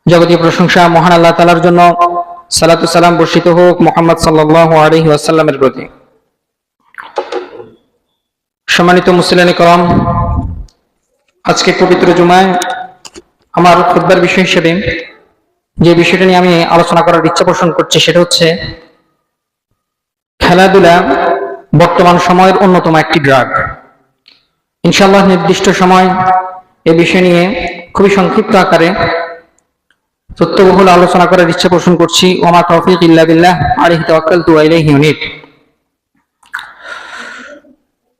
যাবতীয় প্রশংসা মহান আল্লাহ তাআলার জন্য। সালাতু সালাম বর্ষিত হোক মুহাম্মদ সাল্লাল্লাহু আলাইহি ওয়াসাল্লামের প্রতি। সম্মানিত মুসলিম کرام, আজকে পবিত্র জুমায় আমার খুতবার বিষয় হিসেবে যে বিষয়টা নিয়ে আমি আলোচনা করার ইচ্ছা পোষণ করছি সেটা হচ্ছে খেলাধুলা বর্তমান সময়ের অন্যতম একটি ড্রাগ। ইনশাআল্লাহ নির্দিষ্ট সময় এ বিষয় নিয়ে খুবই সংক্ষিপ্ত আকারে তথ্যবহুল আলোচনা করার ইচ্ছা পোষণ করছি। ওমা তৌফিক ইল্লা বিল্লাহ, আলাইহি তাওয়াক্কালতু ওয়া ইলাইহি উনীব।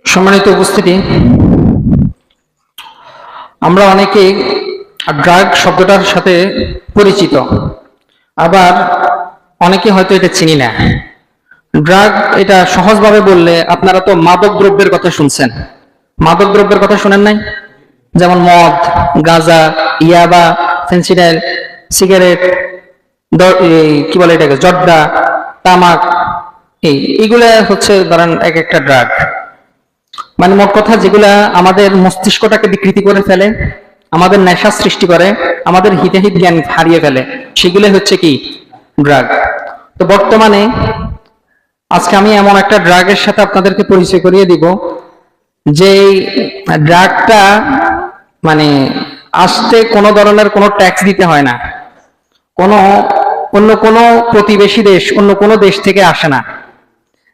সম্মানিত উপস্থিতি, আমরা অনেকে ড্রাগ শব্দটার সাথে পরিচিত, আবার অনেকে হয়তো এটা চিনি না। ড্রাগ এটা সহজভাবে বললে আপনারা তো মাদক দ্রব্যের কথা শুনছেন। মাদক দ্রব্যের কথা শুনেন নাই? যেমন মদ, গাঁজা, ইয়াবা, ফেন্সিডাইল, সিগারেট, কি বলে এটাকে, জর্দা, তামাক, এইগুলা হচ্ছে ধরেন এক একটা ড্রাগ। মানে মোট কথা যেগুলা আমাদের মস্তিষ্কটাকে বিকৃতি করে ফেলে, আমাদের নেশা সৃষ্টি করে, আমাদের হিতাহিত জ্ঞান হারিয়ে ফেলে, সেগুলো হচ্ছে কি ড্রাগ। তো বর্তমানে আজকে আমি এমন একটা ড্রাগের সাথে আপনাদেরকে পরিচয় করিয়ে দিব যে ড্রাগটা মানে আসতে কোনো ধরনের কোনো ট্যাক্স দিতে হয় না, অন্য কোনো প্রতিবেশী দেশ, অন্য কোনো দেশ থেকে আসে না,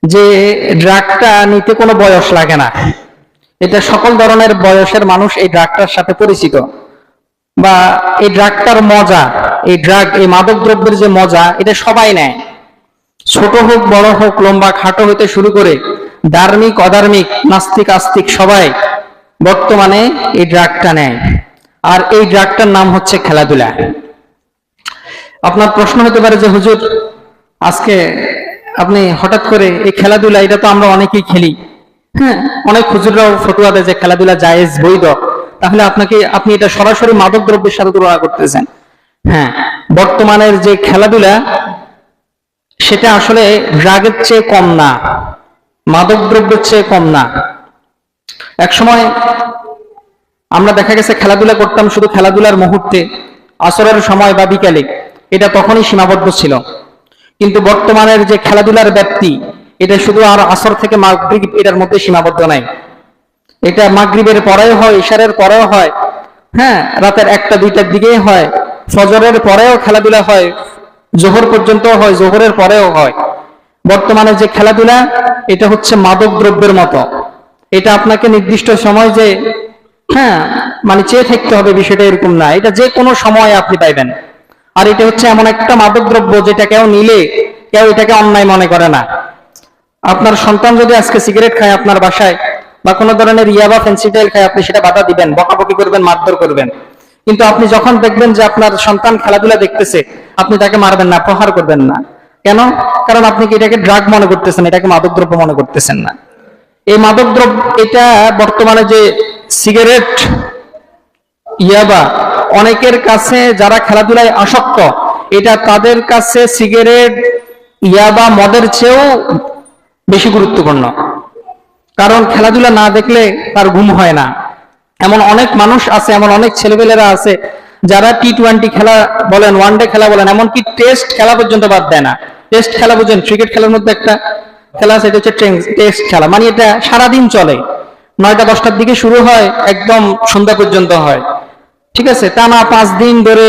যে ড্রাগটা নিতে কোনো বয়স লাগে না। এটা সকল ধরনের বয়সের মানুষ এই ড্রাগটার সাথে পরিচিত, বা এই ড্রাগটার মজা, এই মাদক দ্রব্যের যে মজা, এটা সবাই নেয়। ছোট হোক বড় হোক, লম্বা খাটো হতে শুরু করে ধার্মিক অধার্মিক, নাস্তিক আস্তিক সবাই বর্তমানে এই ড্রাগটা নেয়। আর এই ড্রাগটার নাম হচ্ছে খেলাধুলা। আপনার প্রশ্ন হতে পারে যে হুজুর, আজকে আপনি হঠাৎ করে এই খেলাধুলা, এটা তো আমরা অনেকেই খেলি, হ্যাঁ, অনেক হুজুররাও ফতোয়া দেয় যে খেলাধুলা জায়েজ, বৈধ, তাহলে আপনি এটা সরাসরি মাদক দ্রব্যের সাথে তুলনা করতেছেন। হ্যাঁ, বর্তমানের যে খেলাধুলা সেটা আসলে ড্রাগের চেয়ে কম না, মাদক দ্রব্যের চেয়ে কম না। এক সময় আমরা দেখা গেছে খেলাধুলা করতাম শুধু খেলাধুলার মুহূর্তে, আসরের সময় বা বিকালে, এটা তখনই সীমাবদ্ধ ছিল। কিন্তু বর্তমানের যে খেলাধুলার ব্যাপ্তি, এটা শুধু আর আসর থেকে মাগরিব এটার মধ্যে সীমাবদ্ধ নাই। এটা মাগরিবের পরেও হয়, ইশারের পরেও হয়, হ্যাঁ, রাতের 1টা 2টার দিকেই হয়, ফজরের পরেও খেলাধুলা হয়, জোহর পর্যন্ত হয়, জোহরের পরেও হয়। বর্তমানে যে খেলাধুলা, এটা হচ্ছে মাদক দ্রব্যের মতো। এটা আপনাকে নির্দিষ্ট সময় যে হ্যাঁ মানে চেয়ে থাকতে হবে, বিষয়টা এরকম না, এটা যে কোনো সময় আপনি পাইবেন। আর এটা হচ্ছে এমন একটা মাদক দ্রব্য যেটা কেউ নিলে কেউ এটাকে অন্যায় মনে করে না। আপনার সন্তান যদি আজকে সিগারেট খায় আপনার বাসায়, বা কোনো ধরনের ইয়াবা ফেন্সিডাইল খায়, আপনি সেটা বাধা দিবেন, বকাবকি করবেন, মারধর করবেন। কিন্তু আপনি যখন দেখবেন যে আপনার সন্তান খেলাধুলা দেখতেছে, আপনি তাকে মারবেন না, প্রহার করবেন না। কেন? কারণ আপনি কি এটাকে ড্রাগ মনে করতেছেন, এটাকে মাদক দ্রব্য মনে করতেছেন না। এই মাদক দ্রব্য, এটা বর্তমানে যে সিগারেট, ইয়াবা, অনেকের কাছে যারা খেলাধুলায় আসক্ত, এটা তাদের কাছে সিগারেট, ইয়াবা, মদের চেয়েও বেশি গুরুত্বপূর্ণ। কারণ খেলাধুলা না দেখলে তার ঘুম হয় না। এমন অনেক মানুষ আছে, এমন অনেক ছেলেপেলেরা আছে যারা T20 খেলা বলেন, ওয়ানডে খেলা বলেন, এমনকি টেস্ট খেলা পর্যন্ত বাদ দেয় না। টেস্ট খেলা বুঝেন, ক্রিকেট খেলার মধ্যে একটা খেলা আছে, এটা হচ্ছে টেস্ট খেলা। মানে এটা সারাদিন চলে, 9টা 10টার দিকে শুরু হয়, একদম সন্ধ্যা পর্যন্ত হয়, ঠিক আছে, টানা 5 দিন ধরে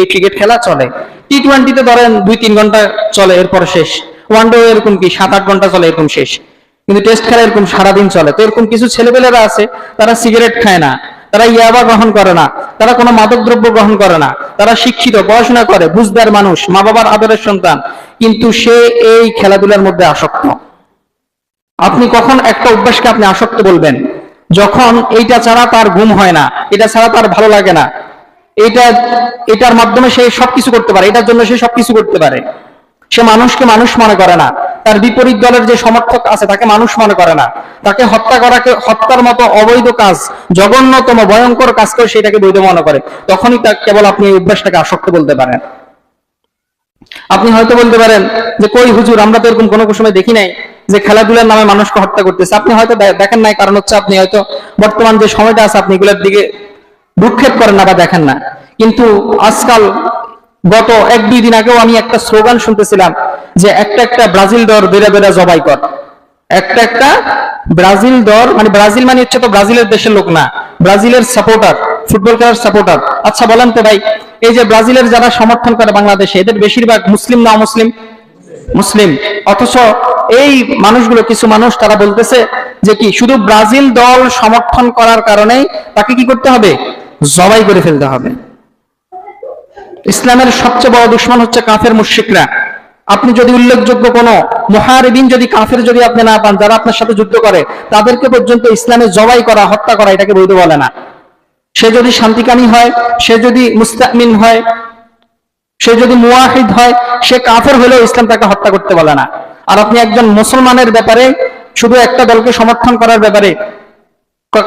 এই ক্রিকেট খেলা চলে। T20-তে ধরেন 2-3 ঘন্টা চলে, এরপর শেষ। ওয়ানডে এরকম কি 7-8 ঘন্টা চলে, এরকম শেষ। কিন্তু টেস্ট খেলা এরকম সারাদিন চলে। তো এরকম কিছু ছেলেপেলেরা আছে, তারা সিগারেট খায় না, তারা ইয়াবা গ্রহণ করে না, তারা কোনো মাদক দ্রব্য গ্রহণ করে না, তারা শিক্ষিত, পড়াশোনা করে, বুঝদার মানুষ, মা বাবার আদরের সন্তান, কিন্তু সে এই খেলাধুলার মধ্যে আসক্ত। আপনি কখন একটা অভ্যাসকে আপনি আসক্ত বলবেন? যখন এইটা ছাড়া তার ঘুম হয় না, এটা ছাড়া তার ভালো লাগে না, এটার মাধ্যমে সে সবকিছু করতে পারে, এটার জন্য সে সবকিছু করতে পারে। সে মানুষকে মানুষ মনে করে না, তার বিপরীত দলের যে সমর্থক আছে তাকে মানুষ মনে করে না, তাকে হত্যার মতো অবৈধ কাজ, জঘন্যতম ভয়ঙ্কর কাজ করে সেটাকে বৈধ মনে করে। তখনই কেবল আপনি এই অভ্যাসটাকে আসক্ত বলতে পারেন। আপনি হয়তো বলতে পারেন যে কই হুজুর, আমরা তো এরকম কোনো সময় দেখি নাই যে খেলাধুলার নামে মানুষকে হত্যা করতেছে। আপনি হয়তো দেখেন নাই, কারণ হচ্ছে আপনি হয়তো বর্তমান যে সময়টা আছে আপনি এগুলোর দিকে ভ্রুক্ষেপ করেন না বা দেখেন না। কিন্তু আজকাল গত 1-2 দিন আগেও আমি একটা স্লোগান শুনতেছিলাম যে একটা একটা ব্রাজিল দর বেড়া বেড়া জবাই কর। একটা একটা ব্রাজিল দর, মানে ব্রাজিল মানে হচ্ছে তো ব্রাজিলের দেশের লোক না, ব্রাজিলের সাপোর্টার, ফুটবল খেলার সাপোর্টার। আচ্ছা বলেন তো ভাই, এই যে ব্রাজিলের যারা সমর্থন করে বাংলাদেশে, এদের বেশিরভাগ মুসলিম না অমুসলিম? মুসলিম। অথচ এই মানুষগুলো, কিছু মানুষ তারা বলতেছে যে কি শুধু ব্রাজিল দল সমর্থন করার কারণেই তাকে কি করতে হবে? জবাই করে ফেলতে হবে। ইসলামের সবচেয়ে বড় দুশমন হচ্ছে কাফের মুশরিকরা। আপনি যদি উল্লেখযোগ্য কোনো মুহারিবিন যদি কাফের যদি আপনি না পান, যারা আপনার সাথে যুদ্ধ করে, তাদেরকে পর্যন্ত ইসলামে জবাই করা, হত্যা করা এটাকে বৈধ বলে না। সে যদি শান্তিকামী হয়, সে যদি মুস্তামিন হয়, সে যদি মুওয়াহিদ হয়, সে কাফের হলেও ইসলাম তাকে হত্যা করতে বলে না। আর আপনি একজন মুসলমানের ব্যাপারে, শুধু একটা দলকে সমর্থন করার ব্যাপারে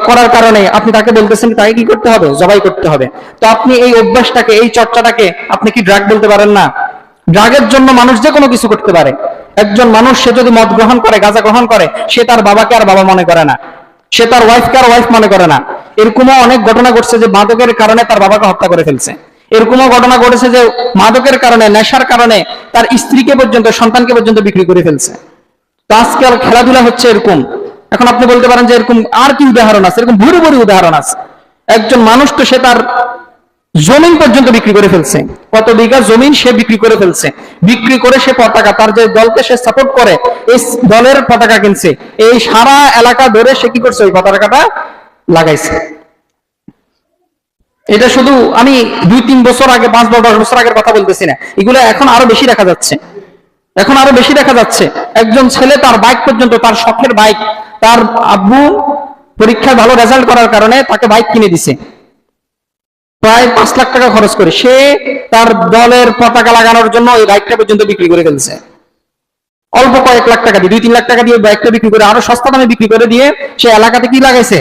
করার কারণে আপনি তাকে বলতেছেন তাকে কি করতে হবে? জবাই করতে হবে। তো আপনি এই অভ্যাসটাকে, এই চর্চাটাকে আপনি কি ড্রাগ বলতে পারেন না? ড্রাগের জন্য মানুষ যে কোনো কিছু করতে পারে। একজন মানুষ সে যদি মদ গ্রহণ করে, গাঁজা গ্রহণ করে, সে তার বাবাকে আর বাবা মনে করে না, সে তার ওয়াইফকে আর ওয়াইফ মনে করে না। এরকমও অনেক ঘটনা ঘটছে যে মাদকের কারণে তার বাবাকে হত্যা করে ফেলছে। এরকমও ঘটনা ঘটেছে যে মাদকের কারণে, নেশার কারণে তার স্ত্রীকে পর্যন্ত, সন্তানকে পর্যন্ত বিক্রি করে ফেলছে। তো আজকাল খেলাধুলা হচ্ছে এরকম। এখন আপনি বলতে পারেন যে এরকম আর কি উদাহরণ আছে? এরকম ভুরি ভুরি উদাহরণ আছে। একজন মানুষ তো সে তার জমিন পর্যন্ত বিক্রি করে ফেলছে, কত বিঘা জমিন সে বিক্রি করে ফেলছে। বিক্রি করে সে পতাকা, তার যে দলকে সে সাপোর্ট করে, এই দলের পতাকা কিনছে, এই সারা এলাকা ধরে সে কি করছে? ওই পতাকাটা লাগাইছে। এটা শুধু আমি 2-3 বছর আগে, 5 বা 10 বছর আগের কথা বলতেছি না, এগুলো এখন আরো বেশি দেখা যাচ্ছে। এখন আরো বেশি দেখা যাচ্ছে। একজন ছেলে তার বাইক পর্যন্ত, তার শখের বাইক, তার আব্বু পরীক্ষায় ভালো রেজাল্ট করার কারণে তাকে বাইক কিনে দিছে প্রায় 5 লাখ টাকা খরচ করে। সে তার দলের পতাকা লাগানোর জন্য ওই বাইকটা পর্যন্ত বিক্রি করে ফেলছে। অল্প কয়েক লাখ টাকা দিয়ে, 2-3 লাখ টাকা দিয়ে বাইকটা বিক্রি করে, আরো সস্তা দামে বিক্রি করে দিয়ে সে এলাকাতে কি লাগাইছে?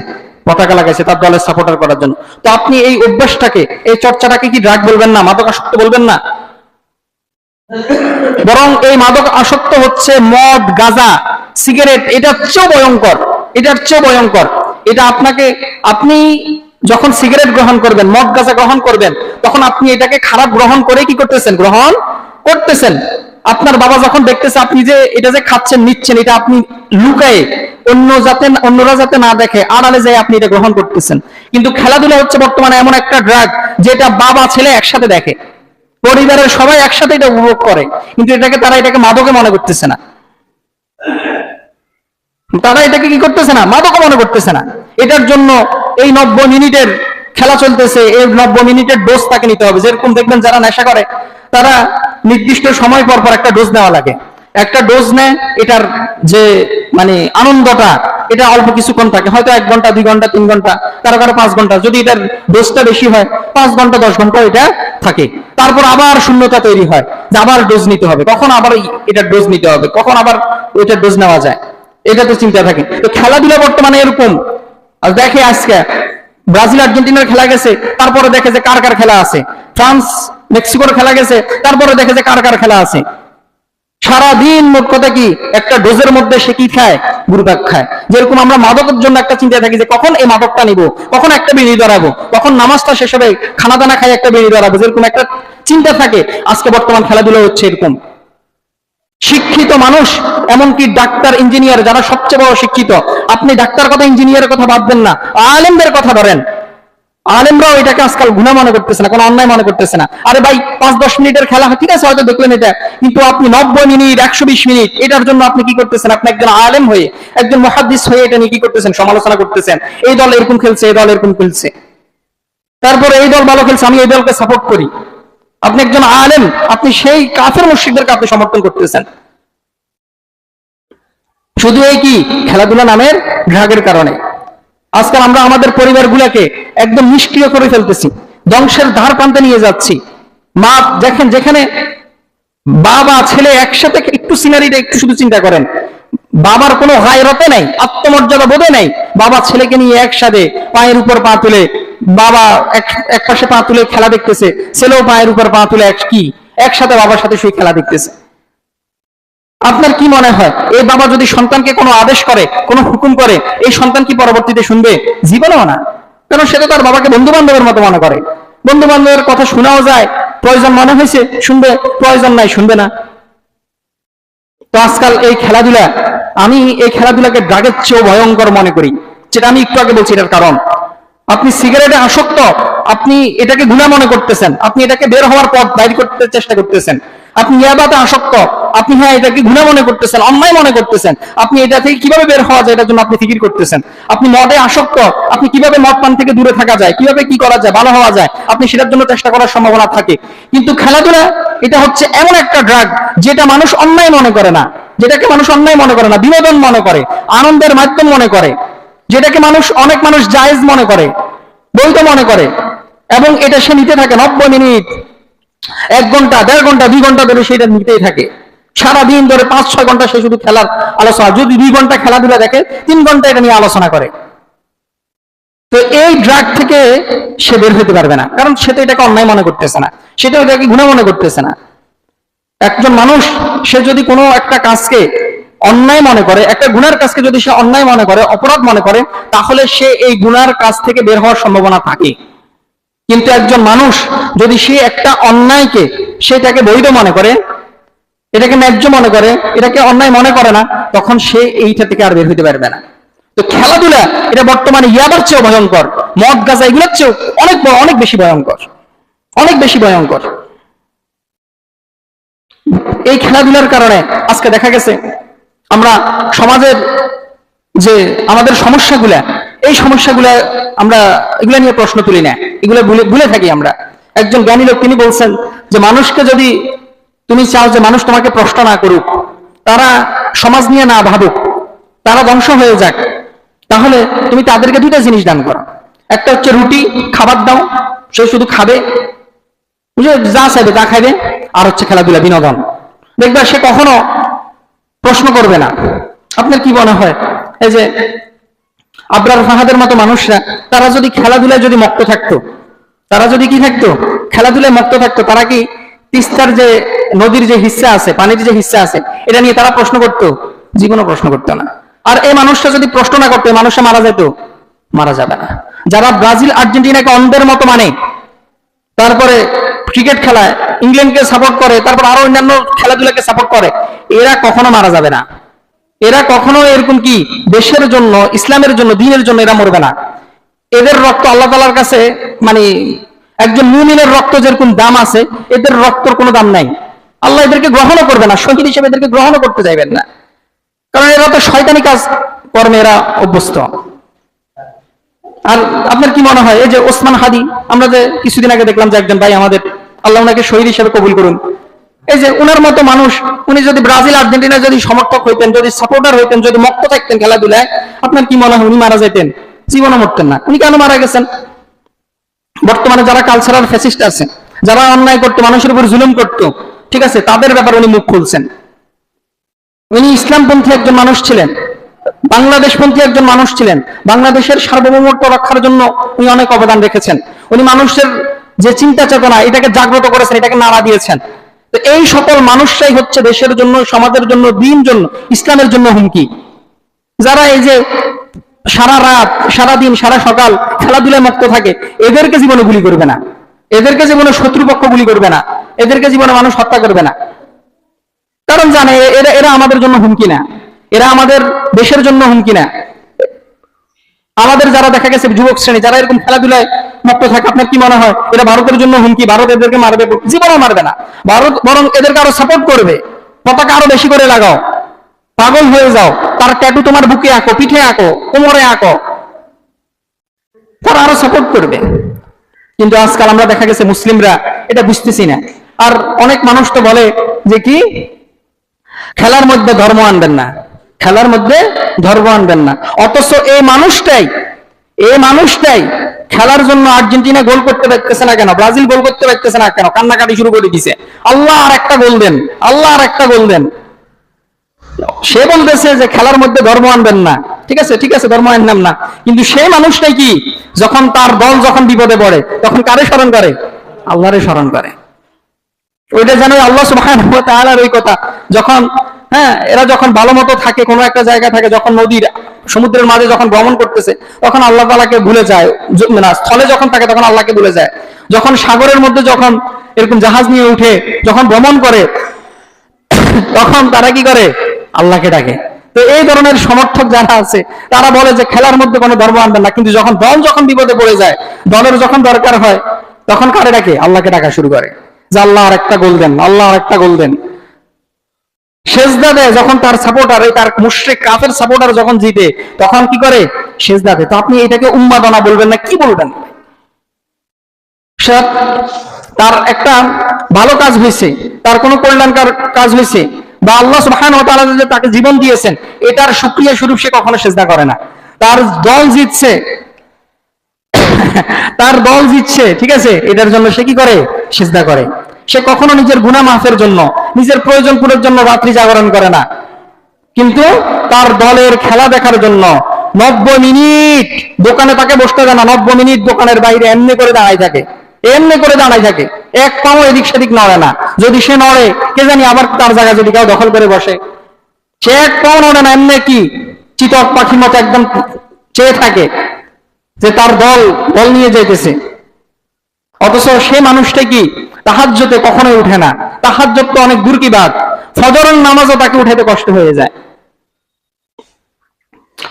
পতাকা লাগাইছে তার দলের সাপোর্টার করার জন্য। তো আপনি এই অভ্যাসটাকে, এই চর্চাটাকে কি ড্রাগ বলবেন না? মাদকাসক্ত বলবেন না? বরং এই মাদক আসক্ত হচ্ছে মদ, গাঁজা, সিগারেট, এটার চেয়েও ভয়ঙ্কর, এটার চেয়েও ভয়ঙ্কর। এটা আপনাকে, আপনি যখন সিগারেট গ্রহণ করবেন, মদ গাঁজা গ্রহণ করবেন, তখন আপনি এটাকে খারাপ গ্রহণ করে কি করতেছেন? গ্রহণ করতেছেন। আপনার বাবা যখন দেখতেছে আপনি যে এটা যে খাচ্ছেন, নিচ্ছেন, এটা আপনি লুকায়ে, অন্যরা যাতে না দেখে, আড়ালে যায় আপনি এটা গ্রহণ করতেছেন। কিন্তু খেলাধুলা হচ্ছে বর্তমানে এমন একটা ড্রাগ যেটা বাবা ছেলে একসাথে দেখে, পরিবারের সবাই একসাথে এটা উপভোগ করে, কিন্তু তারা এটাকে মাদকে মনে করতেছে না। তারা এটাকে কি করতেছে না? মাদকে মনে করতেছে না। এটার জন্য এই 90 মিনিটের খেলা চলতেছে, এই 90 মিনিটের ডোজ তাকে নিতে হবে। যেরকম দেখবেন যারা নেশা করে, তারা নির্দিষ্ট সময় পর পর একটা ডোজ নেওয়া লাগে। একটা ডোজ নেয়, এটার যে মানে আনন্দটা, এটা অল্প কিছুক্ষণ থাকে, হয়তো 1 ঘন্টা, 2 ঘন্টা, 3 ঘন্টা, কারো কারো 5 ঘন্টা। যদি এটার ডোজটা বেশি হয়, 5 ঘন্টা, 10 ঘন্টা এটা থাকে। তারপর আবার শূন্যতা তৈরি হয় যে আবার ডোজ নিতে হবে, কখন আবার এটার ডোজ নিতে হবে, কখন আবার ওইটার ডোজ নেওয়া যায়, এটা তো চিন্তা থাকে। তো খেলাধুলা বর্তমানে এরকম। আর দেখে আজকে ব্রাজিল আর্জেন্টিনার খেলা গেছে, তারপরে দেখে যে কার কার খেলা আছে। ফ্রান্স মেক্সিকোর খেলা গেছে, তারপরে দেখে যে কার কার খেলা আছে। সারাদিন মোট কথা কি একটা ডোজের মধ্যে সে কি খায়? ঘুরপাক খায়। যেরকম আমরা মাদকের জন্য একটা চিন্তা থাকি যে কখন এই মাদকটা নিব, কখন একটা বিড়ি ধরাবো, কখন নামাজটা শেষ হবে, খানা দানা খাই একটা বিড়ি ধরাবো, যেরকম একটা চিন্তা থাকে, আজকে বর্তমান খেলাধুলা হচ্ছে এরকম। শিক্ষিত মানুষ, এমনকি ডাক্তার, ইঞ্জিনিয়ার, যারা সবচেয়ে বড় শিক্ষিত, আপনি ডাক্তার কথা, ইঞ্জিনিয়ারের কথা বাদবেন না, আলেমদের কথা ধরেন, আলেমরাও এটাকে আজকাল গুনাহ মনে করতেছে না, কোনো অন্যায় মনে করতেছে না। আরে ভাই 5-10 মিনিটের খেলা, ঠিক আছে হয়তো দেখলেন এটা, কিন্তু আপনি 90 মিনিট, 120 মিনিট এটার জন্য আপনি কি করতেছেন? আপনি একজন আলেম হয়ে, একজন মুহাদ্দিস হয়ে এটা নিয়ে কি করতেছেন? সমালোচনা করতেছেন। এই দল এরকম খেলছে, এই দল এরকম খেলছে, তারপরে এই দল ভালো খেলছে, আমি এই দলকে সাপোর্ট করি। আপনি একজন আলেম, আপনি সেই কাফের মুশরিকদেরকে আপনি সমর্থন করতেছেন, শুধু এই কি খেলাধুলা নামের ড্রাগের কারণে। আজকাল আমরা আমাদের পরিবারগুলোকে একদম নিষ্ক্রিয় করে ফেলতেছি, ধ্বংসের ধার প্রান্তে নিয়ে যাচ্ছি। মা দেখেন, যেখানে বাবা ছেলে একসাথে, একটু সিনারিটা একটু শুধু চিন্তা করেন, বাবার কোনো গায়রতে নাই, আত্মমর্যাদা বোধে নাই, বাবা ছেলেকে নিয়ে একসাথে পায়ের উপর পা তুলে, বাবা এক পাশে পা তুলে খেলা দেখতেছে, ছেলেও পায়ের উপর পা তুলে একসাথে বাবার সাথে শুয়ে খেলা দেখতেছে। আপনার কি মনে হয় এই বাবা যদি সন্তানকে কোনো আদেশ করে, কোনো হুকুম করে, এই সন্তান কি পরবর্তীতে শুনবে? জীবনেও না। কারণ সে তো তার বাবাকে বন্ধু বান্ধবের মতো মনে করে, বন্ধু বান্ধবের কথা শোনাও যায়, প্রয়োজন মনে হয়েছে শুনবে, প্রয়োজন নাই শুনবে না। তো আজকাল এই খেলাধুলা, আমি এই খেলাধুলাকে ড্রাগের চেয়েও ভয়ঙ্কর মনে করি, যেটা আমি একটু আগে বলছি। এটার কারণ, আপনি সিগারেটে আসক্ত, আপনি এটাকে গুনাহ মনে করতেছেন, আপনি এটাকে বের হওয়ার পথ বাইর করতে চেষ্টা করতেছেন। আপনি ইয়াবাতে আসক্ত, আপনি হ্যাঁ এটাকে গুনাহ মনে করতেছেন, অন্যায় মনে করতেছেন, আপনি এটা থেকে কিভাবে বের হওয়া যায় এটার জন্য আপনি ফিকির করতেছেন। আপনি মদে আসক্ত, আপনি কিভাবে মদ পান থেকে দূরে থাকা যায়, কিভাবে কি করা যায়, ভালো হওয়া যায়, আপনি সেটার জন্য চেষ্টা করার সম্ভাবনা থাকে। কিন্তু খেলাধুলা এটা হচ্ছে এমন একটা ড্রাগ যেটা মানুষ অন্যায় মনে করে না, যেটাকে মানুষ অন্যায় মনে করে না, বিনোদন মনে করে, আনন্দের মাধ্যম মনে করে, যেটাকে অনেক মানুষ জায়েজ মনে করে, বৈধ মনে করে, এবং এটা সে নিতে থাকে 90 মিনিট, 1 ঘন্টা, 1.5 ঘন্টা, 2 ঘন্টা ধরে সেটা নিতেই থাকে। সারাদিন ধরে 5-6 ঘন্টা সে শুধু খেলার আলোচনা, যদি 2 ঘন্টা খেলাধুলা দেখে 3 ঘন্টা এটা নিয়ে আলোচনা করে। তো এই ড্রাগ থেকে সে বের হতে পারবে না, কারণ সে তো এটাকে অন্যায় মনে করতেছে না, সেটা এটাকে গুনাহ মনে করতেছে না। একজন মানুষ সে যদি কোনো একটা কাজকে অন্যায় মনে করে, একটা গুনার কাজকে যদি সে অন্যায় মনে করে, অপরাধ মনে করে, তাহলে সে এই গুনার কাজ থেকে বের হওয়ার সম্ভাবনা থাকে। কিন্তু একজন মানুষ যদি সে একটা অন্যায়কে সেটাকে বৈধ মনে করে, এটাকে ন্যায্য মনে করে, এটাকে অন্যায় মনে করে না, তখন সে এইটা থেকে আর বের হতে পারবে না। তো খেলাধুলা এটা বর্তমানে ইয়াবার চেয়েও ভয়ঙ্কর, মদ গাঁজা এগুলোর চেয়েও অনেক বেশি ভয়ঙ্কর, অনেক বেশি ভয়ঙ্কর। এই খেলাধুলার কারণে আজকে দেখা গেছে আমরা সমাজের যে আমাদের সমস্যাগুলা, এই সমস্যাগুলা আমরা এগুলা নিয়ে প্রশ্ন তুলি না, এগুলো ভুলে থাকি আমরা। একজন জ্ঞানী লোক তিনি বলছেন যে মানুষকে যদি তুমি চাও যে মানুষ তোমাকে প্রশ্ন না করুক, তারা সমাজ নিয়ে না ভাবুক, তারা ধ্বংস হয়ে যাক, তাহলে তুমি তাদেরকে 2টা জিনিস দান করো। একটা হচ্ছে রুটি, খাবার দাও, সে শুধু খাবে, যা চাইবে তা খাইবে। আর হচ্ছে খেলাধুলা, বিনোদন, দেখবে সে কখনো প্রশ্ন করবে না। আপনার কি মনে হয়, এই যে আবরার ফাহাদের মতো মানুষরা, তারা যদি খেলাধুলায় যদি মুক্ত থাকতো, তারা যদি কি থাকতো, খেলাধুলায় মুক্ত থাকতো, তারা কি তিস্তার যে নদীর যে হিস্সা আছে, পানির যে হিস্সা আছে, এটা নিয়ে তারা প্রশ্ন করতো? জীবনও প্রশ্ন করতো না। আর এই মানুষটা যদি প্রশ্ন না করতো, মানুষটা মারা যেত? মারা যাবে না। যারা ব্রাজিল আর্জেন্টিনাকে অন্ধের মতো মানে, তারপরে ক্রিকেট খেলায় ইংল্যান্ডকে সাপোর্ট করে, তারপর আরো অন্যান্য খেলাধুলাকে সাপোর্ট করে, এরা কখনো মারা যাবে না। এরা কখনো এরকম কি দেশের জন্য, ইসলামের জন্য, দ্বীনের জন্য এরা মরবে না। এদের রক্ত আল্লাহ তাআলার কাছে, মানে একজন মুমিনের রক্ত যেরকম দাম আছে, এদের রক্তের কোনো দাম নাই। আল্লাহ এদেরকে গ্রহণও করবে না, শহীদ হিসেবে এদেরকে গ্রহণও করতে চাইবেন না, কারণ এরা তো শয়তানি কাজ কর্মে এরা অভ্যস্ত। আর আপনার কি মনে হয়, এই যে ওসমান হাদি, আমরা যে কিছুদিন আগে দেখলাম যে একজন ভাই আমাদের, আল্লাহ ওনাকে শহীদ হিসেবে কবুল করুন, এই যে উনার মতো মানুষ, উনি যদি ব্রাজিল আর্জেন্টিনার যদি সমর্থক হইতেন, যদি সাপোর্টার হইতেন, যদি মুক্ত থাকতেন খেলাধুলায়, আপনার কি মনে হয় উনি মারা যেতেন? জীবনে মরতেন না। উনি কেন মারা গেছেন? বর্তমানে যারা কালচারাল ফ্যাসিস্ট আছে, যারা অন্যায় করতো, মানুষের উপর জুলুম করতো, ঠিক আছে, তাদের ব্যাপারে উনি মুখ খুলছেন। উনি ইসলামপন্থী একজন মানুষ ছিলেন, বাংলাদেশপন্থী একজন মানুষ ছিলেন, বাংলাদেশের সার্বভৌমত্ব রক্ষার জন্য উনি অনেক অবদান রেখেছেন। উনি মানুষের যে চিন্তা চেতনা, এটাকে জাগ্রত করেছেন, এটাকে নাড়া দিয়েছেন। তো এই সকল মানুষরাই হচ্ছে দেশের জন্য, সমাজের জন্য, দ্বীনের জন্য, ইসলামের জন্য হুমকি। যারা এই যে সারা রাত, সারা দিন, সারা সকাল খেলাধুলায় মুক্ত থাকে, এদেরকে জীবনে গুলি করবে না, এদেরকে জীবনে শত্রুপক্ষ গুলি করবে না, এদেরকে জীবনে মানুষ হত্যা করবে না, কারণ জানে এরা আমাদের জন্য হুমকি না, এরা আমাদের দেশের জন্য হুমকি না। আমাদের যারা দেখা গেছে যুবক শ্রেণী, যারা এরকম খেলাধুলায় মুক্ত থাকে, আপনার কি মনে হয় এরা ভারতের জন্য হুমকি? ভারত এদেরকে মারবে? জীবনও মারবে না। ভারত বরং এদেরকে আরো সাপোর্ট করবে, পতাকা আরো বেশি করে লাগাও, পাগল হয়ে যাও, তার ট্যাটু তোমার বুকে আঁকো, পিঠে আঁকো, কোমরে আঁকো, তারা আরো সাপোর্ট করবে। কিন্তু আজকাল আমরা দেখা গেছে মুসলিমরা এটা বুঝতেছি না। আর অনেক মানুষ তো বলে যে কি খেলার মধ্যে ধর্ম আনবেন না, খেলার মধ্যে ধর্ম আনবেন না, অথচ এই মানুষটাই খেলার জন্য আর্জেন্টিনা গোল করতে পারতেছে না কেন, ব্রাজিল গোল করতে পারতেছে না কেন, কান্নাকাটি শুরু করে দিছে, আল্লাহ আর একটা গোল দেন, আল্লাহ আর একটা গোল দেন। সে বলতেছে যে খেলার মধ্যে ধর্ম আনবেন না, ঠিক আছে, ঠিক আছে, ধর্ম আনলাম না, কিন্তু সেই মানুষটাই কি যখন তার দল যখন বিপদে পড়ে, তখন কারে স্মরণ করে? আল্লাহরে স্মরণ করে। ওইটা যেন আল্লাহ সুবহানাহু ওয়া তাআলার ওই কথা, যখন এরা যখন ভালো মতো থাকে, কোনো একটা জায়গা থাকে, যখন নদীর সমুদ্রের মাঝে যখন ভ্রমণ করতেছে, তখন আল্লাহ তাআলাকে ভুলে যায়, স্থলে যখন থাকে তখন আল্লাহকে ভুলে যায়, যখন সাগরের মধ্যে যখন এরকম জাহাজ নিয়ে উঠে যখন ভ্রমণ করে তখন তারা কি করে? আল্লাহকে ডাকে। তো এই ধরনের সমর্থক যারা আছে তারা বলে যে খেলার মধ্যে কোনো ধর্ম আনবেন না, কিন্তু যখন দল যখন বিপদে পড়ে যায়, দলের যখন দরকার হয়, তখন কারে ডাকে? আল্লাহকে ডাকা শুরু করে যে আল্লাহ আর একটা গোল দেন, আল্লাহ আর একটা গোল দেন। সেজদা দেয় যখন তার সাপোর্টার, এই তার মুশরিক কাফের সাপোর্টার যখন জিতে, তখন কি করে? সেজদা দেয়। তো আপনি এটাকে উন্মাদনা বলবেন না কি বলবেন? তার একটা ভালো কাজ হয়েছে, তার কোনো কল্যাণকর কাজ হয়েছে, বা আল্লাহ সুবহানাহু ওয়া তাআলা যে তাকে জীবন দিয়েছেন, এটার শুকরিয়া স্বরূপ সে কখনো সিজদা করে না। তার দল জিতছে, তার দল জিতছে, ঠিক আছে, এটার জন্য সে কি করে? সিজদা করে। সে কখনো নিজের গুনাহ মাফের জন্য, নিজের প্রয়োজন পূরণের জন্য রাত্রি জাগরণ করে না, কিন্তু তার দলের খেলা দেখার জন্য 90 মিনিট দোকানে তাকে বসতে দেয় না, 90 মিনিট দোকানের বাইরে এমনি করে দাঁড়ায় থাকে, এমনি করে দাঁড়ায় থাকে, এক পাও এদিক সেদিক নড়ে না। যদি সে নড়ে, কে জানি আবার তার জায়গা যদি কেউ দখল করে বসে। সে এক পাও নড়ে না, এমনি কি চিতক পাখির মতো একদম চেয়ে থাকে যে তার দল বল নিয়ে যাইতেছে। অথচ সে মানুষটা কি তাহাজ্জুদে কখনোই উঠে না। তাহাজ্জুদ তো অনেক দূর কি বাদ, ফজরের নামাজও তাকে উঠাইতে কষ্ট হয়ে যায়।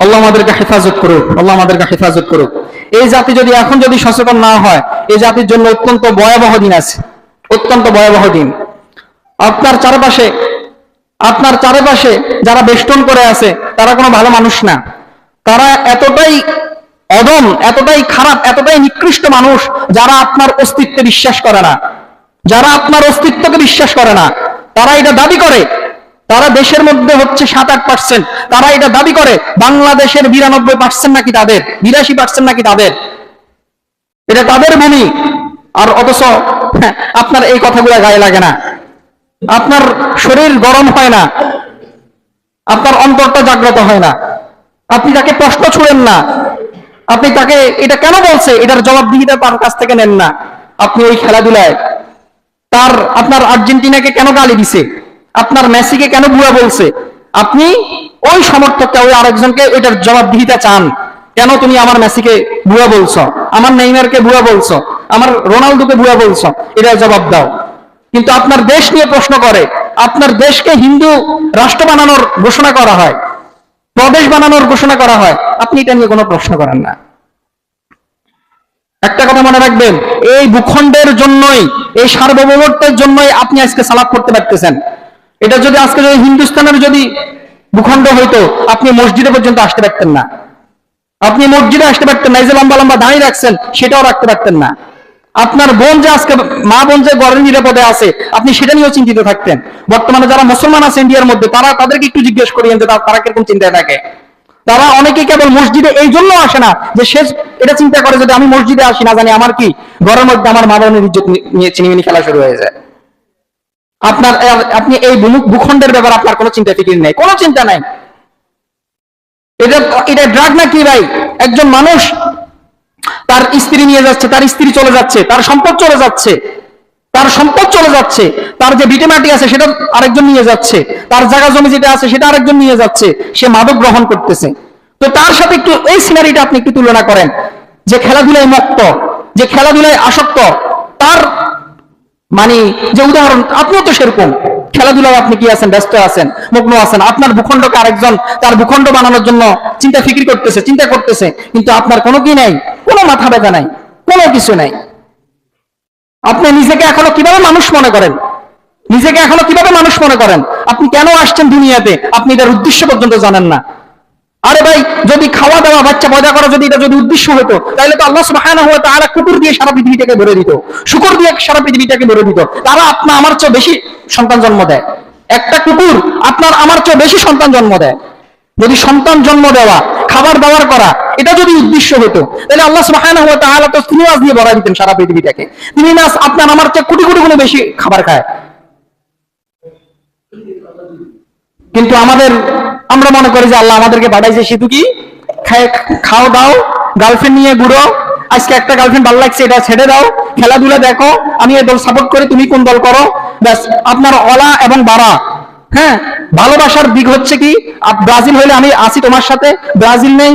আল্লাহ আমাদেরকে হেফাজত করুক, আল্লাহ আমাদেরকে হেফাজত করুক। এই জাতি যদি এখন যদি সচেতন না হয়, এই জাতির জন্য অত্যন্ত ভয়াবহ দিন আছে, অত্যন্ত ভয়াবহ দিন। আপনার চারপাশে যারা বেষ্টন করে আছে তারা কোনো ভালো মানুষ না, তারা এতটাই অদম, এতটাই খারাপ, এতটাই নিকৃষ্ট মানুষ, যারা আপনার অস্তিত্বে বিশ্বাস করে না, যারা আপনার অস্তিত্বকে বিশ্বাস করে না। তারা এটা দাবি করে, তারা দেশের মধ্যে হচ্ছে 7-8%, তারা এটা দাবি করে বাংলাদেশের 92% নাকি তাদের, 82% নাকি তাদের, এটা তাদের ভূমি। আর অথচ আপনার এই কথাগুলো গায়ে লাগে না, আপনার শরীর গরম হয় না, আপনার অন্তরটা জাগ্রত হয় না, আপনি তাকে প্রশ্ন ছুড়েন না, আপনি তাকে এটা কেন বলছে এটার জবাবদিহিতা তার কাছ থেকে নেন না। আপনি ওই খেলাধুলায় আপনার আর্জেন্টিনাকে কেন গালি দিছে, আপনার মেসিকে কেন বুয়া বলছে, আপনি ওই সমর্থককে, ওই আরেকজনকে এটার জবাবদিহিতা চান। কেন তুমি আমার মেসিকে বুয়া বলছো, আমার নেইমারকে বুয়া বলছো, আমার রোনালদোকে বুয়া বলছো, এটার জবাব দাও। কিন্তু আপনার দেশ নিয়ে প্রশ্ন করে, আপনার দেশকে হিন্দু রাষ্ট্র বানানোর ঘোষণা করা হয়, প্রদেশ বানানোর ঘোষণা করা হয়, আপনি এটা নিয়ে কোনো প্রশ্ন করেন না। একটা কথা মনে রাখবেন, এই ভূখণ্ডের জন্যই, এই সার্বভৌমত্বের জন্যই আপনি আজকে সালাত করতে পারতেছেন। এটা যদি আজকে যদি হিন্দুস্তানের যদি ভূখণ্ড হইতো, আপনি মসজিদে পর্যন্ত আসতে পারতেন না, আপনি মসজিদে আসতে পারতেন না, এই যে লম্বা লম্বা দাঁড়িয়ে রাখছেন সেটাও রাখতে পারতেন না। আপনার বোন যে আজকে, মা বোন যে ঘরের নিরাপদে আছে, আপনি সেটা নিয়েও চিন্তিত থাকতেন। বর্তমানে যারা মুসলমান আছে ইন্ডিয়ার মধ্যে, তাদেরকে একটু জিজ্ঞেস করিয়েন যে তারা কিরকম চিন্তায় থাকে। তারা অনেকে কেবল মসজিদে এই জন্য আসে না যে সে এটা চিন্তা করে যদি আমি মসজিদে আসি না জানি আমার কি ঘরের মধ্যে আমার মা বোনের ইজ্জত নিয়ে চিনিমিনি খেলা শুরু হয়ে যায়। আপনি এই ভূখণ্ডের ব্যাপারে আপনার কোনো চিন্তা ফিকির নেই, কোনো চিন্তা নাই। এটা ড্রাগ না কি ভাই? একজন মানুষ তার স্ত্রী নিয়ে যাচ্ছে, তার স্ত্রী চলে যাচ্ছে, তার সম্পদ চলে যাচ্ছে, তার যে ভিটেমাটি আছে সেটা আরেকজন নিয়ে যাচ্ছে, তার জায়গা জমি যেটা আছে সেটা আরেকজন নিয়ে যাচ্ছে, সে মাদক গ্রহণ করতেছে। তো তার সাথে একটু এই সিনারিটা আপনি একটু তুলনা করেন, যে খেলাধুলায় মুক্ত, যে খেলাধুলায় আসক্ত, তার মানে যে উদাহরণ, আপনিও তো সেরকম খেলাধুলায় আপনি কি আছেন, ব্যস্ত আছেন, মগ্ন আছেন। আপনার ভূখণ্ডকে আরেকজন তার ভূখণ্ড বানানোর জন্য চিন্তা করতেছে, কিন্তু আপনার কোনো কি নাই, কোনো মাথা ব্যথা নাই, কোনো কিছু নাই। আপনি নিজেকে এখনো কিভাবে মানুষ মনে করেন, আপনি কেন আসছেন দুনিয়াতে, আপনি এটার উদ্দেশ্য পর্যন্ত জানেন না। আরে ভাই, যদি খাওয়া দাওয়া, বাচ্চা পয়দা করা যদি এটা যদি উদ্দেশ্য হতো, তাহলে তো আল্লাহ সুবহানাহু ওয়া তাআলা কুকুর দিয়ে সারা পৃথিবীটাকে ভরে দিত, শুকর দিয়ে সারা পৃথিবীটাকে ভরে দিত। তারা আপনার আমার চেয়ে বেশি সন্তান জন্ম দেয়, একটা কুকুর আপনার আমার চেয়ে বেশি সন্তান জন্ম দেয়। যদি সন্তান জন্ম দেওয়া, খাবার দাবার করা, এটা যদি উদ্দেশ্য হতো, তাহলে আল্লাহ সুবহানাহু ওয়া তাআলা তো সিনেমাস দিয়ে ভরা দিতেন সারা পৃথিবীটাকে। তিনি না আপনার আমার চেয়ে কোটি কোটি গুণে বেশি খাবার খায়। কিন্তু আমরা মনে করি যে আল্লাহ আমাদেরকে পাঠাইছে শুধু কি খাও দাও, গার্লফ্রেন্ড নিয়ে ঘুরো, আজকে একটা গার্লফ্রেন্ড ভালো লাগছে এটা ছেড়ে দাও, খেলাধুলা দেখো, আমি এই দল সাপোর্ট করি, তুমি কোন দল করো, ব্যাস আপনার অলা এবং বাড়া। হ্যাঁ, ভালোবাসার দিক হচ্ছে কি, ব্রাজিল হইলে আমি আছি তোমার সাথে, ব্রাজিল নেই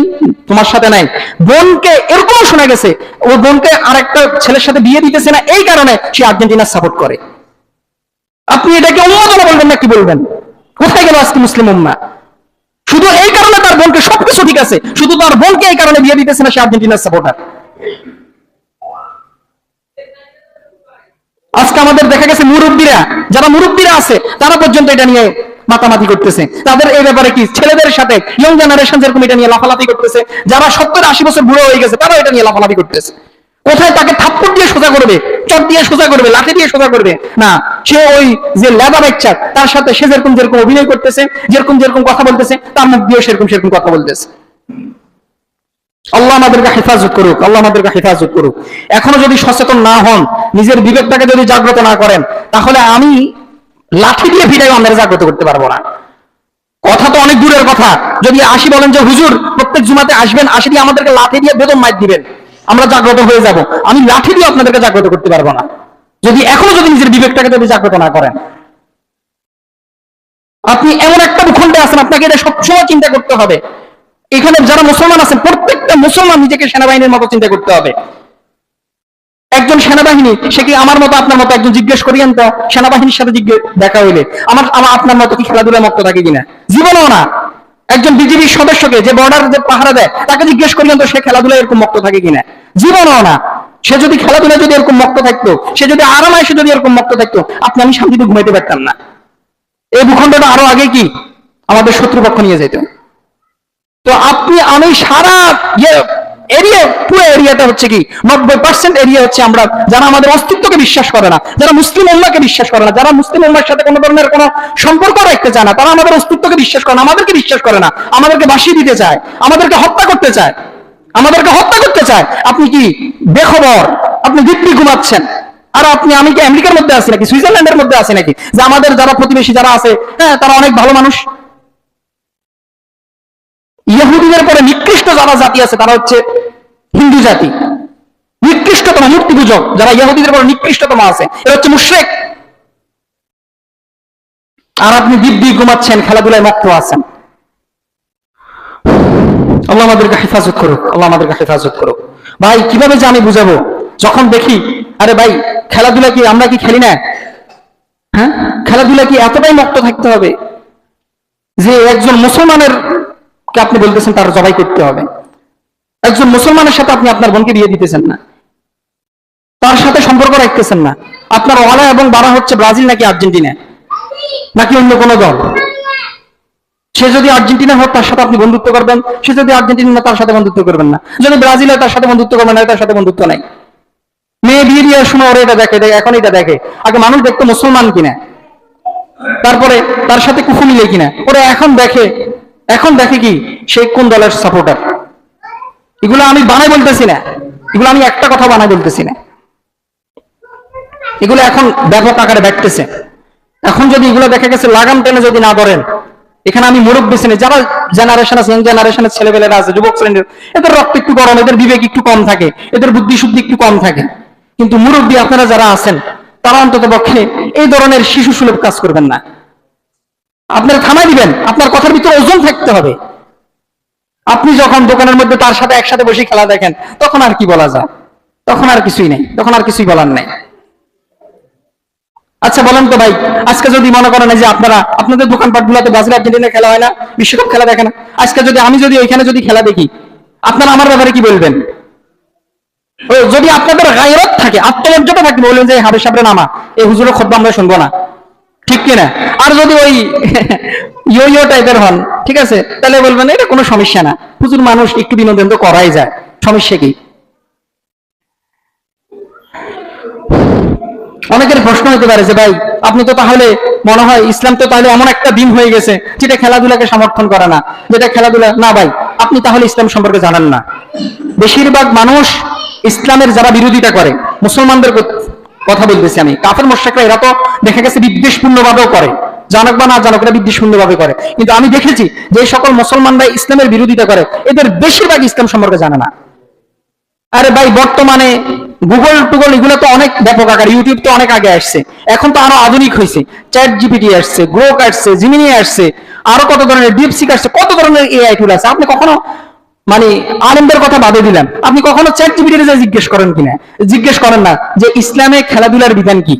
তোমার সাথে নাই। বোনকে এরকম শোনা গেছে ও বোনকে আরেকটা ছেলের সাথে বিয়ে দিতেছে না, এই কারণে সে আর্জেন্টিনার সাপোর্ট করে। আপনি এটাকে উন্মাদনা বলবেন না কি বলবেন? কোথায় গেল আজকে মুসলিম উম্মাহ? শুধু এই কারণে তার বোনকে, সবকিছু ঠিক আছে, শুধু তার বোনকে এই কারণে বিয়ে দিতেছে না, সে আর্জেন্টিনার সাপোর্টার। আজকে আমাদের দেখা গেছে মুরব্বীরা, যারা মুরব্বীরা আছে তারা পর্যন্ত এটা নিয়ে মাতামাতি করতেছে। তাদের এই ব্যাপারে কি, ছেলেদের সাথে ইয়ং জেনারেশন যেরকম এটা নিয়ে লাফালাফি করতেছে, যারা 70-80 বছর বুড়ো হয়ে গেছে তারাও এটা নিয়ে লাফালাফি করতেছে। কোথায় তাকে থাপ্পড় দিয়ে সোজা করবে, চট দিয়ে সোজা করবে, লাঠি দিয়ে সোজা করবে না, সে ওই যে লেদা বাচ্চা তার সাথে সে যেরকম যেরকম অভিনয় করতেছে, যেরকম যেরকম কথা বলতেছে, তার মুখ দিয়ে সেরকম সেরকম কথা বলতেছে। আল্লাহ আমাদেরকে হেফাজত করুক, আল্লাহ আমাদেরকে হেফাজত করুক। এখনো যদি সচেতন না হন, নিজের বিবেকটাকে যদি জাগ্রত না করেন, তাহলে আমি লাঠি দিয়ে ভিড়াই আমাদের জাগ্রত করতে পারবো না। কথা তো অনেক দূরের কথা, যদি আসি বলেন যে হুজুর প্রত্যেক জুমাতে আসবেন, আসি দিয়ে আমাদেরকে লাঠি দিয়ে বেদম মাইর দিবেন, আমরা জাগ্রত হয়ে যাব, আমি লাঠি দিয়ে আপনাদেরকে জাগ্রত করতে পারবো না, যদি এখনো যদি নিজের বিবেকটাকে যদি জাগ্রত না করেন। আপনি এমন একটা ভূখণ্ডে আছেন, আপনাকে এটা সবসময় চিন্তা করতে হবে। এখানে যারা মুসলমান আছেন, প্রত্যেকটা মুসলমান নিজেকে সেনাবাহিনীর মতো চিন্তা করতে হবে। একজন সেনাবাহিনী, সে কি আমার মতো আপনার মতো? একজন জিজ্ঞেস করিয়েন তো সেনাবাহিনীর সাথে দেখা হইলে আমার আপনার মতো কি খেলাধুলায় মত্ত থাকে কিনা? জীবনও না। একজন বিজিবির সদস্যকে, যে বর্ডার যে পাহারা দেয়, তাকে জিজ্ঞেস করিয়েন তো সে খেলাধুলায় এরকম মত্ত থাকে কিনা? জীবনও না। সে যদি খেলাধুলায় যদি এরকম মত্ত থাকতো, সে যদি আরামায় সে যদি এরকম মত্ত থাকতো, আপনি আমি শান্তিতে ঘুমাইতে পারতাম না। এই ভূখণ্ডটা আরো আগে কি আমাদের শত্রুপক্ষ নিয়ে যেত। তো আপনি আমি সারা এরিয়া, পুরো এরিয়াটা হচ্ছে কি 90% এরিয়া হচ্ছে আমরা যারা আমাদের অস্তিত্বকে বিশ্বাস করে না, যারা মুসলিম উম্মাহকে বিশ্বাস করে না, যারা মুসলিম উম্মাহর সাথে কোনো ধরনের কোনো সম্পর্ক রাখতে চায় না, তারা আমাদের অস্তিত্বকে বিশ্বাস করে না, আমাদেরকে বিশ্বাস করে না, আমাদেরকে বাসিয়ে দিতে চায়, আমাদেরকে হত্যা করতে চায়, আমাদেরকে হত্যা করতে চায়। আপনি কি বেখবর? আপনি দিব্যি ঘুমাচ্ছেন। আর আমি কি আমেরিকার মধ্যে আছি নাকি, সুইজারল্যান্ডের মধ্যে আছি নাকি, যে আমাদের যারা প্রতিবেশী যারা আছে, হ্যাঁ তারা অনেক ভালো মানুষ? ইহুদিদের পরে নিকৃষ্ট যারা জাতি আছে তারা হচ্ছে হিন্দু জাতি, নিকৃষ্টতম মূর্তি পূজক যারা ইহুদিদের পরে নিকৃষ্টতম আছে, এরা হচ্ছে মুশরিক। আর আপনি দিব্যি ঘুমাচ্ছেন, খেলাধুলায় মত্ত আছেন। আল্লাহ আমাদেরকে হেফাজত করুক, আল্লাহ আমাদেরকে হেফাজত করুক। ভাই কিভাবে যে আমি বুঝাবো, যখন দেখি আরে ভাই খেলাধুলা কি আমরা কি খেলি না? হ্যাঁ, খেলাধুলা কি এতটাই মত্ত থাকতে হবে যে একজন মুসলমানের কে আপনি বলতেছেন তার জবাই করতে হবে? একজন মুসলমানের সাথে আপনি আপনার বোনকে বিয়ে দিতেছেন না, তার সাথে সম্পর্ক রাখতেছেন না। আপনার ওয়ালা এবং বাড়া হচ্ছে ব্রাজিল নাকি আর্জেন্টিনা নাকি অন্য কোনো দল? সে যদি আর্জেন্টিনা হোক তার সাথে আপনি বন্ধুত্ব করবেন, সে যদি আর্জেন্টিনা তার সাথে বন্ধুত্ব করবেন না, যদি ব্রাজিল হয় তার সাথে বন্ধুত্ব করবেন না, তার সাথে বন্ধুত্ব নাই। মেয়ে বিয়ে দিয়ে সময় ওরা এটা দেখে, এখন এটা দেখে, আগে মানুষ দেখতো মুসলমান কিনা, তারপরে তার সাথে কুফু মিলে কিনা, ওরা এখন দেখে কি সে কোন দলের সাপোর্টার। এগুলো আমি বানাই বলতেছি না, এগুলো আমি একটা কথা বানাই বলতেছি না, এগুলো এখন ব্যাপক আকারে ব্যাপতেছে। এখন যদি এগুলো দেখা গেছে লাগাম টেনে যদি না ধরেন, এখানে আমি মুরব্বী শ্রেণী যারা জেনারেশন আছে, ইয়াং জেনারেশনের ছেলেবেলেরা আছে, যুবক শ্রেণীর, এদের রক্ত একটু গরম, এদের বিবেক একটু কম থাকে, এদের বুদ্ধি শুদ্ধি একটু কম থাকে। কিন্তু মুরব্বী আপনারা যারা আছেন তারা অন্তত পক্ষে এই ধরনের শিশু সুলভ কাজ করবেন না। আপনারা থামাই দিবেন, আপনার কথার ভিতরে ওজন থাকতে হবে। আপনি যখন দোকানের মধ্যে তার সাথে একসাথে বসে খেলা দেখেন, তখন আর কি বলা যায়? তখন আর কিছুই নেই, তখন আর কিছুই বলার নেই। আচ্ছা বলেন তো ভাই, আজকে যদি মনে করেন যে আপনাদের দোকানপাট গুলাতে ব্রাজিল আর্জেন্টিনা খেলা হয় না, বিশ্বকাপ খেলা দেখে না, আজকে যদি আমি ওইখানে যদি খেলা দেখি, আপনারা আমার ব্যাপারে কি বলবেন? যদি আপনাদের গায়রত থাকে, আত্মমর্যাদা থাকে, বললেন যে হাবে সাবরে নামা, এই হুজুরের খুতবা আমরা শুনবো না, ঠিক কিনা? আর যদি ওই ইয়ো টাইপের হন, ঠিক আছে, তাহলে বলবেন এটা কোনো সমস্যা না, হুজুর মানুষ একটু বিনোদন তো করাই যায়, সমস্যা কি? অনেকের প্রশ্ন হতে পারে যে ভাই আপনি তো তাহলে মনে হয় ইসলাম তো তাহলে এমন একটা দিন হয়ে গেছে যেটা খেলাধুলাকে সমর্থন করে না, যেটা খেলাধুলা না। ভাই আপনি তাহলে ইসলাম সম্পর্কে জানেন না। বেশিরভাগ মানুষ ইসলামের যারা বিরোধিতা করে, মুসলমানদের কথা বলতেছি আমি, কাফের মুশরিকরা, এরা তো দেখা গেছে বিদ্বেষপূর্ণ ভাবেও করে, জানক বা না জানক এরা বিদ্বেষপূর্ণ ভাবে করে। কিন্তু আমি দেখেছি যে সকল মুসলমানরা ইসলামের বিরোধিতা করে, এদের বেশিরভাগ ইসলাম সম্পর্কে জানে না। আরে ভাই, বর্তমানে গুগল টুগল এগুলো তো অনেক ব্যাপক আকার, ইউটিউব তো অনেক আগে আসছে, এখন তো আরো আধুনিক হয়েছে, চ্যাট জিপিটি আসছে, গ্রোক আসছে, জিমিনি আসছে, আরো কত ধরনের ডিপসিক আসছে, কত ধরনের এআই টুল আছে। আপনি কখনো মানে আলেমদের কথা বাদে দিলাম, আপনি কখনো চ্যাট জিপিটির জিজ্ঞেস করেন কিনা? জিজ্ঞেস করেন না যে ইসলামে খেলাধুলার বিধান কি,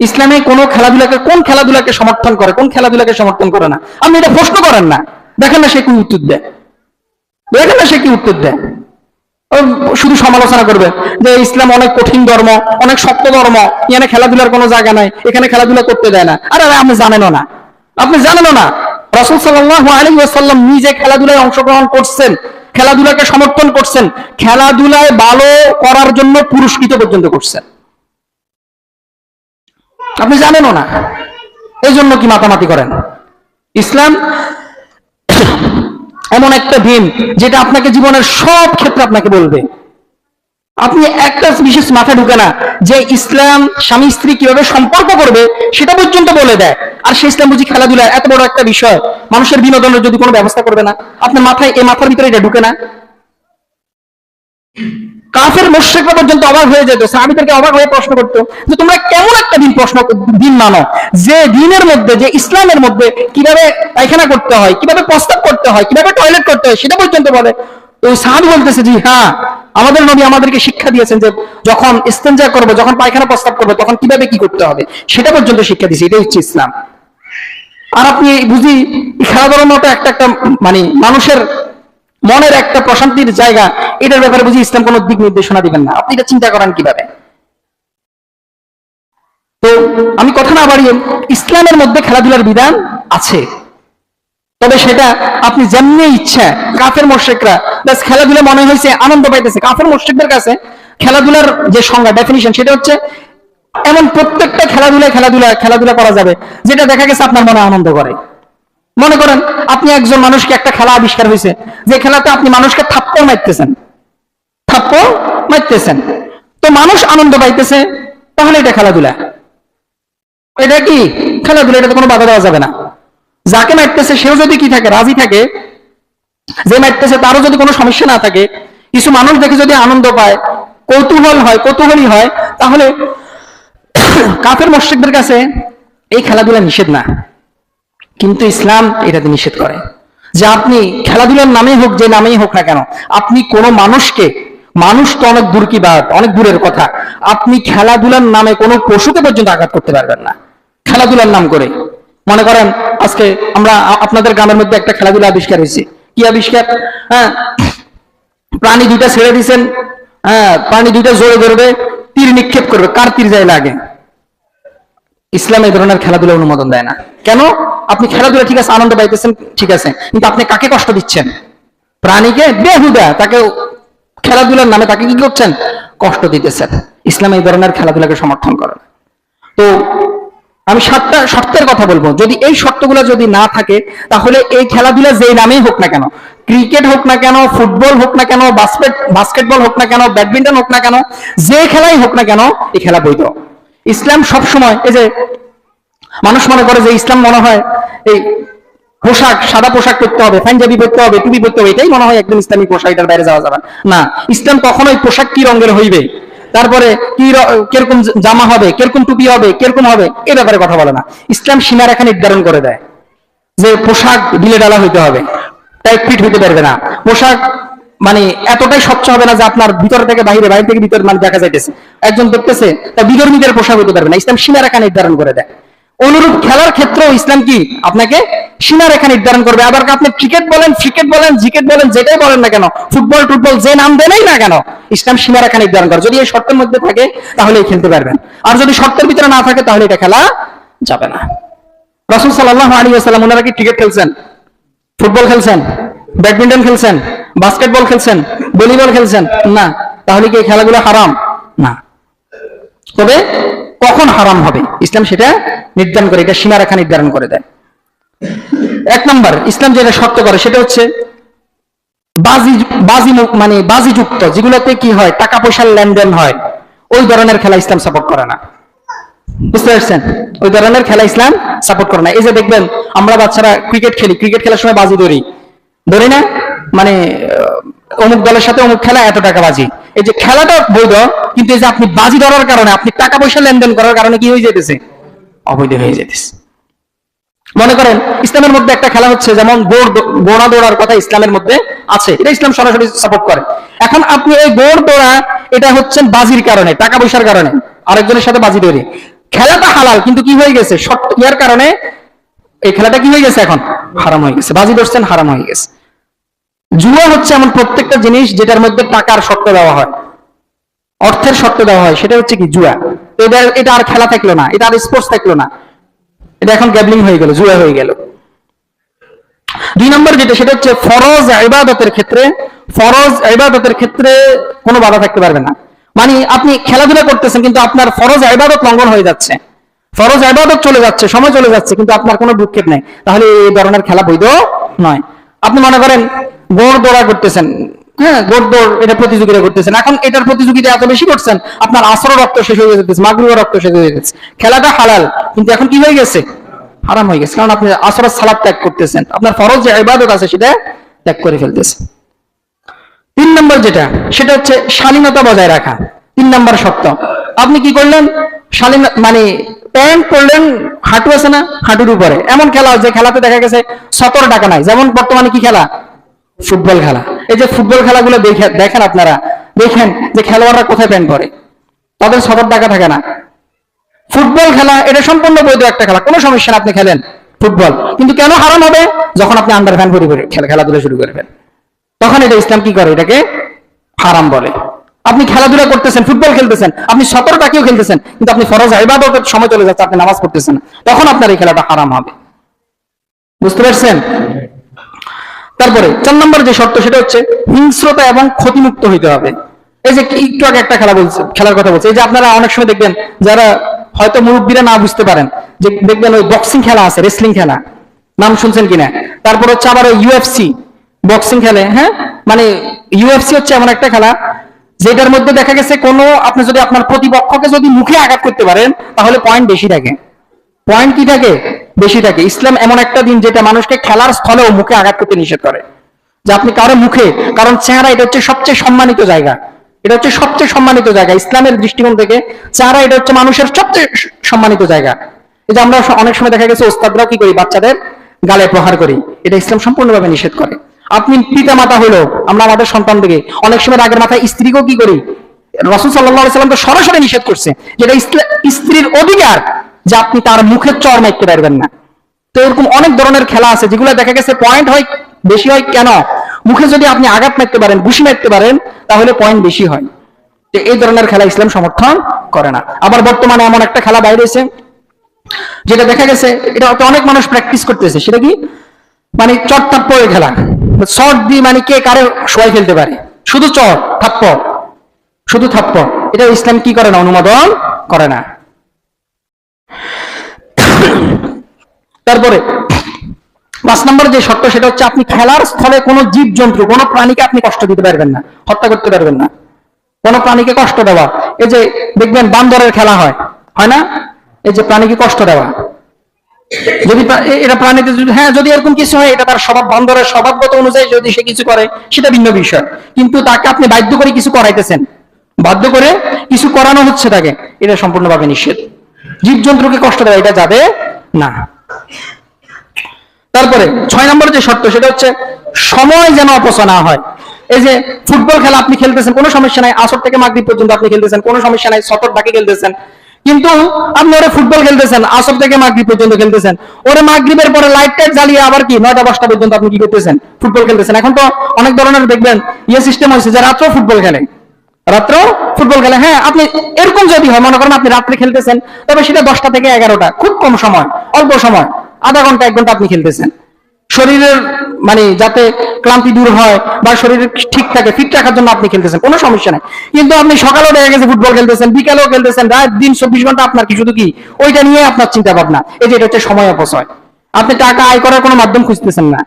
ইসলামে কোন খেলাধুলাকে, কোন খেলাধুলাকে সমর্থন করে, কোন খেলাধুলাকে সমর্থন করে না। আপনি এটা প্রশ্ন করেন না, দেখেন না সে কি উত্তর দেয়, দেখেন না সে কি উত্তর দেয়। শুধু সমালোচনা করবে যে ইসলাম অনেক কঠিন ধর্ম, অনেক শক্ত ধর্ম, এখানে খেলাধুলার কোনো জায়গা নাই, এখানে খেলাধুলা করতে দেয় না। আরে আপনি জানেনও না, আপনি জানেনও না রাসূল সাল্লাল্লাহু আলাইহি ওয়াসাল্লাম নিজে খেলাধুলায় অংশগ্রহণ করছেন, খেলাধুলাকে সমর্থন করছেন, খেলাধুলায় ভালো করার জন্য পুরস্কৃত পর্যন্ত করছেন। আপনি জানেনও না, এই জন্য কি মাতামাতি করেন? ইসলাম এমন একটা দিন যেটা আপনাকে জীবনের সব ক্ষেত্রে আপনাকে বলবে। আপনি একটা বিশেষ মাথা ঢুকে না যে ইসলাম স্বামী স্ত্রী কিভাবে সম্পর্ক করবে সেটা পর্যন্ত বলে দেয়। আর সেই ইসলাম বুঝি খেলাধুলা এত বড় একটা বিষয়, মানুষের বিনোদনের যদি কোনো ব্যবস্থা করবে না? আপনার মাথায়, এই মাথার ভিতরে এটা ঢুকে না? কাফের মুশরিকরা পর্যন্ত অবাক হয়ে যেত, সাহাবীদেরকে অবাক হয়ে প্রশ্ন করতো যে তোমরা কেমন একটা দিন মানো যে দিনের মধ্যে, যে ইসলামের মধ্যে কিভাবে পায়খানা করতে হয়, কিভাবে প্রস্রাব করতে হয়, কিভাবে টয়লেট করতে হয় সেটা পর্যন্ত বলে। ওই সাহাবী বলতেছে জি হ্যাঁ, আমাদের নবী আমাদেরকে শিক্ষা দিয়েছেন যে যখন ইস্তেনজা করবো, যখন পায়খানা প্রস্রাব করবো, তখন কিভাবে কি করতে হবে সেটা পর্যন্ত শিক্ষা দিয়েছে। এটাই হচ্ছে ইসলাম। আর আপনি বুঝি খেলাধুলার মতো একটা একটা মানে মানুষের মনের একটা প্রশান্তির জায়গা, এটার ব্যাপারে বুঝি ইসলাম কোনো দিক নির্দেশনা দিবেন না। আপনি এটা চিন্তা করেন কিভাবে? তো আমি কথা না বাড়িয়ে, ইসলামের মধ্যে খেলাধুলার বিধান আছে, তবে সেটা আপনি যেমনি ইচ্ছা। কাফের মুশরিকরা বাস খেলাধুলা মনে হয়েছে আনন্দ পাইতেছে। কাফের মুশরিকদের কাছে খেলাধুলার যে সংজ্ঞা, ডেফিনিশন, সেটা হচ্ছে এমন প্রত্যেকটা খেলাধুলা করা যাবে যেটা দেখা গেছে আপনার মনে আনন্দ করে। মনে করেন আপনি একজন মানুষকে, একটা খেলা আবিষ্কার হয়েছে যে খেলাতে আপনি মানুষকে থাপ্পড় মারতেছেন, তো মানুষ আনন্দ পাইতেছে, তাহলে এটা খেলাধুলা। এটা কি খেলাধুলা? এটাতে কোনো বাধা দেওয়া যাবে না। যাকে মারতেছে সেও যদি কি থাকে, রাজি থাকে, যে মারতেছে তারও যদি কোনো সমস্যা না থাকে, কিছু মানুষ দেখে যদি আনন্দ পায়, কৌতূহলী হয়, তাহলে কাফের মুশরিকদের কাছে এই খেলাধুলা নিষেধ না। কিন্তু ইসলাম এটাতে নিষেধ করে যে আপনি খেলাধুলার নামে হোক, যে নামেই হোক না কেন, আপনি কোনো মানুষকে, মানুষ তো অনেক দূর কি বাত, অনেক দূরের কথা, আপনি খেলাধুলার নামে কোনো পশুকে পর্যন্ত আঘাত করতে পারবেন না খেলাধুলার নাম করে। মনে করেন আজকে আমরা, আপনাদের গ্রামের মধ্যে একটা খেলাধুলা আবিষ্কার হয়েছে। কি আবিষ্কার? হ্যাঁ, প্রাণী দুইটা ছেড়ে দিয়েছেন, হ্যাঁ, প্রাণী দুইটা জোরে ধরবে, তীর নিক্ষেপ করবে, কার তীর যায় লাগে। ইসলাম এই ধরনের খেলাধুলা অনুমোদন দেয় না। কেন? আপনি খেলাধুলা ঠিক আছে, আনন্দ পাইতেছেন, ঠিক আছে, কিন্তু আপনি কাকে কষ্ট দিচ্ছেন? প্রাণীকে, বেহুদা, তাকে খেলাধুলার নামে তাকে কি করছেন? কষ্ট দিতেছেন। ইসলাম এই ধরনের খেলাধুলাকে সমর্থন করে না। তো আমি 7টা শর্তের কথা বলবো। যদি এই শর্তগুলো যদি না থাকে, তাহলে এই খেলাধুলা যেই নামেই হোক না কেন, ক্রিকেট হোক না কেন, ফুটবল হোক না কেন, বাস্কেটবল হোক না কেন, ব্যাডমিন্টন হোক না কেন, যে খেলাই হোক না কেন, এই খেলা বৈধ। ইসলাম সব সময়, এই যে মানুষ মনে করে যে ইসলাম মনে হয় এই পোশাক, সাদা পোশাক পরতে হবে, পাঞ্জাবি পরতে হবে, টুপি পরতে হবে, এটাই মনে হয় একদম ইসলামী পোশাক, এটার বাইরে যাওয়া যাবে না। ইসলাম কখনোই পোশাক কি রঙের হইবে, তারপরে কি কিরকম জামা হবে, কিরকম টুপি হবে, কিরকম হবে, এ ব্যাপারে কথা বলে না। ইসলাম সীমারেখা নির্ধারণ করে দেয় যে পোশাক ঢিলে ডালা হইতে হবে, টাইট ফিট হইতে পারবে না, পোশাক মানে এতটাই স্বচ্ছ হবে না যে আপনার ভিতর থেকে বাইরে, বাইরে থেকে ভিতর মানে দেখা যাইতেছে, একজন দেখতেছে তা বিধর্মীদের পোশাক হইতে পারবে না। ইসলাম সীমারেখা নির্ধারণ করে দেয়। অনুরূপ খেলার ক্ষেত্রেও ইসলাম কি আপনাকে সীমারেখা নির্ধারণ করবে। আবার আপনি ক্রিকেট বলেন, জিকেট বলেন, যেটাই বলেন না কেন, ফুটবল টুটবল যে নাম দেনই না কেন, ইসলাম সীমারেখা নির্ধারণ করে। যদি এই শর্তের মধ্যে থাকে তাহলে খেলতে পারবেন, আর যদি শর্তের ভিতরে না থাকে তাহলে এটা খেলা যাবে না। রাসূল সাল্লাল্লাহু আলাইহি ওয়াসাল্লাম ওনারা কি ক্রিকেট খেলছেন, ফুটবল খেলছেন, ব্যাডমিন্টন খেলছেন, বাস্কেটবল খেলছেন, ভলিবল খেলছেন? না। তাহলে কি এই খেলাগুলো হারাম? না। তবে কখন হারাম হবে ইসলাম সেটা নির্ধারণ করে, এটা সীমারেখা নির্ধারণ করে দেয়। 1 নম্বর, ইসলাম যেটা শর্ত করে সেটা হচ্ছে বাজিযুক্ত, যেগুলোতে কি হয়, টাকা পয়সার লেনদেন হয়, ওই ধরনের খেলা ইসলাম সাপোর্ট করে না। বুঝতে পারছেন? ওই ধরনের খেলা ইসলাম সাপোর্ট করে না। এই যে দেখবেন আমরা বাচ্চারা ক্রিকেট খেলি, ক্রিকেট খেলার সময় বাজি ধরি না, মানে অমুক দলের সাথে অমুক খেলা, এত টাকা বাজি। এই যে খেলাটা বৈধ, কিন্তু এই যে আপনি বাজি ধরার কারণে, আপনি টাকা পয়সা লেনদেন করার কারণে কি হয়ে যেতেছে? অবৈধ হয়ে যেতেছে। মনে করেন ইসলামের মধ্যে একটা খেলা হচ্ছে, যেমন ঘোড়া দৌড়ার কথা ইসলামের মধ্যে আছে, এটা ইসলাম সরাসরি সাপোর্ট করে। এখন আপনি এই ঘোড় দৌড়া, এটা হচ্ছে বাজির কারণে, টাকা পয়সার কারণে আরেকজনের সাথে বাজি ধরে, খেলাটা হালাল কিন্তু কি হয়ে গেছে? শর্ত ইয়ার কারণে এই খেলাটা কি হয়ে গেছে? এখন হারাম হয়ে গেছে। বাজি ধরছেন, হারাম হয়ে গেছে। জুয়া হচ্ছে এমন প্রত্যেকটা জিনিস যেটার মধ্যে টাকার শর্ত দেওয়া হয়, অর্থের শর্ত দেওয়া হয়, সেটা হচ্ছে কি? জুয়া। এটা আর খেলা থাকলো না, এটা আর স্পোর্টস থাকলো না, এটা এখন গ্যাবলিং হয়ে গেল, জুয়া হয়ে গেল। 2 নম্বর যেটা, সেটা হচ্ছে ফরজ ইবাদতের ক্ষেত্রে, ফরজ ইবাদতের ক্ষেত্রে কোনো বাধা থাকতে পারবে না। মানে আপনি খেলাধুলা করতেছেন কিন্তু আপনার ফরজ ইবাদত লঙ্ঘন হয়ে যাচ্ছে, ফরজ ইবাদত চলে যাচ্ছে, সময় চলে যাচ্ছে, কিন্তু আপনার কোনো ভ্রুক্ষেপ নেই, তাহলে এই ধরনের খেলা বৈধ নয়। আপনি মনে করেন ঘোড় দৌড়া করতেছেন, হ্যাঁ, ঘোড় দৌড় এটা প্রতিযোগিতা করতেছেন, এখন এটার প্রতিযোগিতা এত বেশি করছেন, আপনার আসর রক্ত শেষ হয়ে যেতেছে, মাগরিব রক্ত শেষ হয়ে যেতেছে, খেলাটা হালাল কিন্তু এখন কি হয়ে গেছে? হারাম হয়ে গেছে, কারণ আপনি আসরের সালাত ত্যাগ করতেছেন, আপনার ফরজ যে ইবাদত আছে সেটা ত্যাগ করে ফেলতেছেন। 3 নম্বর যেটা, সেটা হচ্ছে শালীনতা বজায় রাখা। 3 নম্বর শর্ত, আপনি কি করলেন? শালীন মানে প্যান্ট পরলেন, হাঁটু আছে না, হাঁটুর উপরে, এমন খেলা যে খেলাতে দেখা গেছে 17 টাকা নাই, যেমন বর্তমানে কি খেলা? ফুটবল খেলা। এই যে ফুটবল খেলাগুলো দেখেন আপনারা, দেখেন যে খেলোয়াড়রা কোথায় প্যান্ট পরে, তাদের 17 টাকা থাকে না। ফুটবল খেলা এটা সম্পূর্ণ বৈধ একটা খেলা, কোনো সমস্যা না, আপনি খেলেন ফুটবল, কিন্তু কেন হারাম হবে? যখন আপনি আন্ডার ফ্যান পরে খেলাধুলা শুরু করবেন, তখন এটা ইসলাম কি করে? এটাকে হারাম বলে। আপনি খেলাধুলা করতেছেন, ফুটবল খেলতেছেন, আপনি 17 টাকাও খেলতেছেন, কিন্তু আপনি ফরজ ইবাদতের সময় চলে যাচ্ছে, আপনি নামাজ পড়তেছেন, তখন আপনার এই খেলাটা হারাম হবে। বুঝতে পারছেন? তারপরে 4 নম্বর যে শর্ত, সেটা হচ্ছে হিংস্রতা এবং ক্ষতিমুক্ত হইতে হবে। এই যে একটু আগে একটা খেলার কথা বলছে, এই যে আপনারা অনেক সময় দেখবেন, যারা হয়তো মুরব্বীরা না বুঝতে পারেন, যে দেখবেন ওই বক্সিং খেলা আছে, রেসলিং খেলা, নাম শুনছেন কিনা? তারপর হচ্ছে আবার ওই ইউএফসি বক্সিং খেলে, হ্যাঁ, মানে ইউএফসি হচ্ছে এমন একটা খেলা যেটার মধ্যে দেখা গেছে কোনো, আপনি যদি আপনার প্রতিপক্ষকে যদি মুখে আঘাত করতে পারেন, তাহলে পয়েন্ট বেশি থাকে। পয়েন্ট কি থাকে? বেশি থাকে। ইসলাম এমন একটা দিন যেটা মানুষকে খেলার স্থলেও মুখে আঘাত করতে নিষেধ করে, যে আপনি কারো মুখে, কারণ চেহারা এটা হচ্ছে সবচেয়ে সম্মানিত জায়গা, এটা হচ্ছে সবচেয়ে সম্মানিত জায়গা ইসলামের দৃষ্টিকোণ থেকে। চেহারা এটা হচ্ছে মানুষের সবচেয়ে সম্মানিত জায়গা। এই যে আমরা অনেক সময় দেখা গেছে ওস্তাদরাও কি করি? বাচ্চাদের গালে প্রহার করি, এটা ইসলাম সম্পূর্ণভাবে নিষেধ করে। আপনি পিতা মাতা হলো, আমরা আমাদের সন্তানদেরকে অনেক সময় আগের মাথায় স্ত্রীকেও কি করি? রাসূল সাল্লাল্লাহু আলাইহি সাল্লাম তো সরাসরি নিষেধ করছে, যেটা স্ত্রীর অধিকার যে আপনি তার মুখের চড় মারতে পারবেন না। তো এরকম অনেক ধরনের খেলা আছে যেগুলো দেখা গেছে পয়েন্ট হয় বেশি হয়, কেন? মুখে যদি আপনি আঘাত মারতে পারেন, ঘুষি মারতে পারেন, তাহলে পয়েন্ট বেশি হয়। তো এই ধরনের খেলা ইসলাম সমর্থন করে না। আবার বর্তমানে এমন একটা খেলা বাইরে এসে, যেটা দেখা গেছে এটা অনেক মানুষ প্র্যাকটিস করতেছে, সেটা কি? মানে চট থাপ্পড়ের খেলা, শর্ট দিয়ে মানে কে কারে শোয়াই ফেলতে পারে, শুধু চট থাপ্পড়, শুধু থাপ্পড়, এটা ইসলাম কি করে না? অনুমোদন করে না। তারপরে 5 নম্বর যে শর্ত, সেটা হচ্ছে আপনি খেলার স্থলে কোনো জীব জন্তু, কোনো প্রাণীকে আপনি কষ্ট দিতে পারবেন না, হত্যা করতে পারবেন না, কোনো প্রাণীকে কষ্ট দেওয়া। এই যে দেখবেন বান্দরের খেলা হয়, হয় না? এই যে প্রাণীকে কষ্ট দেওয়া, যদি এটা প্রাণীতে যদি, হ্যাঁ, যদি এরকম কিছু হয়, এটা তার স্বভাব, বান্দরের স্বভাবগত অনুযায়ী যদি সে কিছু করে, সেটা ভিন্ন বিষয়, কিন্তু তাকে আপনি বাধ্য করে কিছু করাইতেছেন, বাধ্য করে কিছু করানো হচ্ছে তাকে, এটা সম্পূর্ণভাবে নিষেধ। জীবজন্তুকে কষ্ট দেওয়া এটা যাবে না। তারপরে 6 নম্বর যে শর্ত, সেটা হচ্ছে সময় যেন অপচয় না হয়। এই যে ফুটবল খেলা আপনি খেলতেছেন, কোনো সমস্যা নাই, আসর থেকে মাগরিব পর্যন্ত আপনি খেলতেছেন, কোনো সমস্যা নাই, 17 বাকি খেলতেছেন, কিন্তু আপনি ওরে ফুটবল খেলতেছেন, আসর থেকে মাগরিব পর্যন্ত খেলতেছেন, ওরে মাগরিবের পরে লাইট টাইট জ্বালিয়ে আবার কি 9টা 10টা পর্যন্ত আপনি কি করতেছেন? ফুটবল খেলতেছেন। এখন তো অনেক ধরনের দেখবেন সিস্টেম হয়েছে যে রাত্রেও ফুটবল খেলে, রাত্রেও ফুটবল খেলে। হ্যাঁ, আপনি এরকম যদি হয়, মনে করেন আপনি রাত্রে খেলতেছেন, তবে সেটা 10টা থেকে 11টা, খুব কম সময়, অল্প সময়, আধা ঘন্টা 1 ঘন্টা আপনি খেলতেছেন, শরীরের মানে যাতে ক্লান্তি দূর হয় বা শরীর ঠিক থাকে, ফিট রাখার জন্য আপনি খেলতেছেন, কোনো সমস্যা নাই। কিন্তু আপনি সকালেও দেখা গেছে ফুটবল খেলতেছেন, বিকালেও খেলতেছেন, রাত দিন 24 ঘন্টা আপনার কি শুধু কি ওইটা নিয়ে আপনার চিন্তা ভাবনা? এই যে এটা হচ্ছে সময় অপচয়। আপনি টাকা আয় করার কোনো মাধ্যম খুঁজতেছেন না,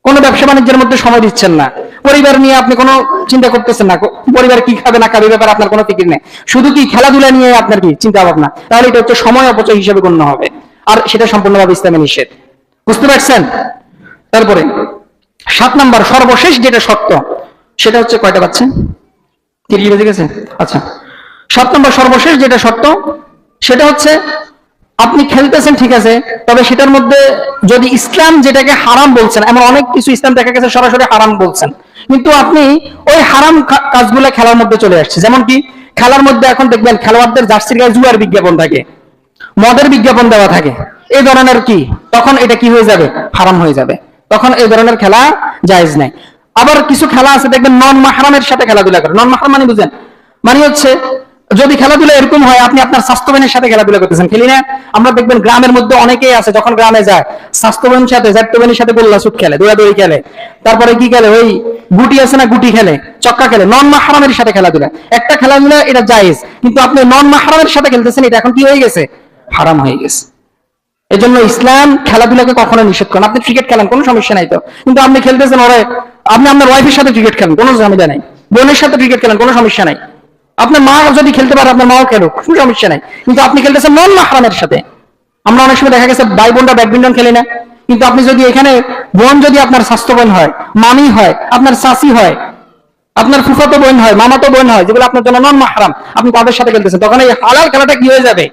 কোনো ব্যবসা বাণিজ্যের মধ্যে সময় দিচ্ছেন না, পরিবার নিয়ে আপনি কোনো চিন্তা করতেছেন না, পরিবার কি খাবে না খাবে ব্যাপারে আপনার কোনো ফিকির নেই, শুধু কি খেলাধুলা নিয়ে আপনার কি চিন্তা ভাবনা, তাহলে এটা হচ্ছে সময় অপচয় হিসেবে গণ্য হবে, আর সেটা সম্পূর্ণভাবে ইসলামে নিষেধ। বুঝতে পারছেন? তারপরে 7 নম্বর সর্বশেষ যেটা শর্ত, সেটা হচ্ছে কয়টা পাচ্ছেন? 30 বেজে গেছে। আচ্ছা, 7 নম্বর সর্বশেষ যেটা শর্ত, সেটা হচ্ছে আপনি খেলতেছেন ঠিক আছে, তবে সেটার মধ্যে যদি ইসলাম যেটাকে হারাম বলছেন, এমন অনেক কিছু ইসলাম দেখা গেছে সরাসরি হারাম বলছেন, কিন্তু আপনি ওই হারাম কাজগুলো খেলার মধ্যে চলে আসছে। যেমন কি খেলার মধ্যে এখন দেখবেন খেলোয়াড়দের জার্সির গায়ে জুয়ার বিজ্ঞাপন থাকে, মদের বিজ্ঞাপন দেওয়া থাকে, এই ধরনের কি, তখন এটা কি হয়ে যাবে? হারাম হয়ে যাবে। তখন এই ধরনের খেলা জায়েজ নাই। আবার কিছু খেলা আছে দেখবেন নন মাহরামের সাথে খেলাধুলা করে। নন মাহরাম মানে বুঝেন, মানে হচ্ছে যদি খেলাধুলা এরকম হয় আপনি আপনার স্বাস্থ্যবানের সাথে খেলাধুলা করতেছেন, খেলি না আমরা, দেখবেন গ্রামের মধ্যে অনেকেই আছে যখন গ্রামে যায় স্বাস্থ্যবানের সাথে জাত্যবানের সাথে গোল্লা ছুট খেলে, দৌড়াদৌড়ি খেলে, তারপরে কি খেলে, ওই গুটি আছে না, গুটি খেলে, চক্কা খেলে, নন মাহরামের সাথে খেলাধুলা। একটা খেলাধুলা এটা জায়েজ, কিন্তু আপনি নন মাহরামের সাথে খেলতেছেন, এটা এখন কি হয়ে গেছে? হারাম হয়ে গেছে। এজন্য ইসলাম খেলাধুলাকে কখনো নিষেধ করেন। আপনি ক্রিকেট খেলেন, কোনো সমস্যা নাই তো, কিন্তু আপনি খেলতেছেন ওরে, আপনি আপনার ওয়াইফের সাথে ক্রিকেট খেলেন, কোনো ঝামেলা নাই, বোনের সাথে ক্রিকেট খেলেন, কোনো সমস্যা নাই, আপনার মা যদি খেলতে পারে আপনার মাও খেলুক, কোনো সমস্যা নাই, কিন্তু আপনি খেলতেছেন নন মাহরামের সাথে। আমরা অনেক সময় দেখা গেছে ভাই বোনরা ব্যাডমিন্টন খেলে না, কিন্তু আপনি যদি এখানে বোন যদি আপনার স্বাস্থ্য বোন হয়, মামি হয়, আপনার চাচি হয়, আপনার ফুফাতো বোন হয়, মামাতো বোন হয়, যেগুলো আপনার জন্য নন মাহরাম, আপনি তাদের সাথে খেলতেছেন, তখন এই হালাল খেলাটা কি হয়ে যাবে?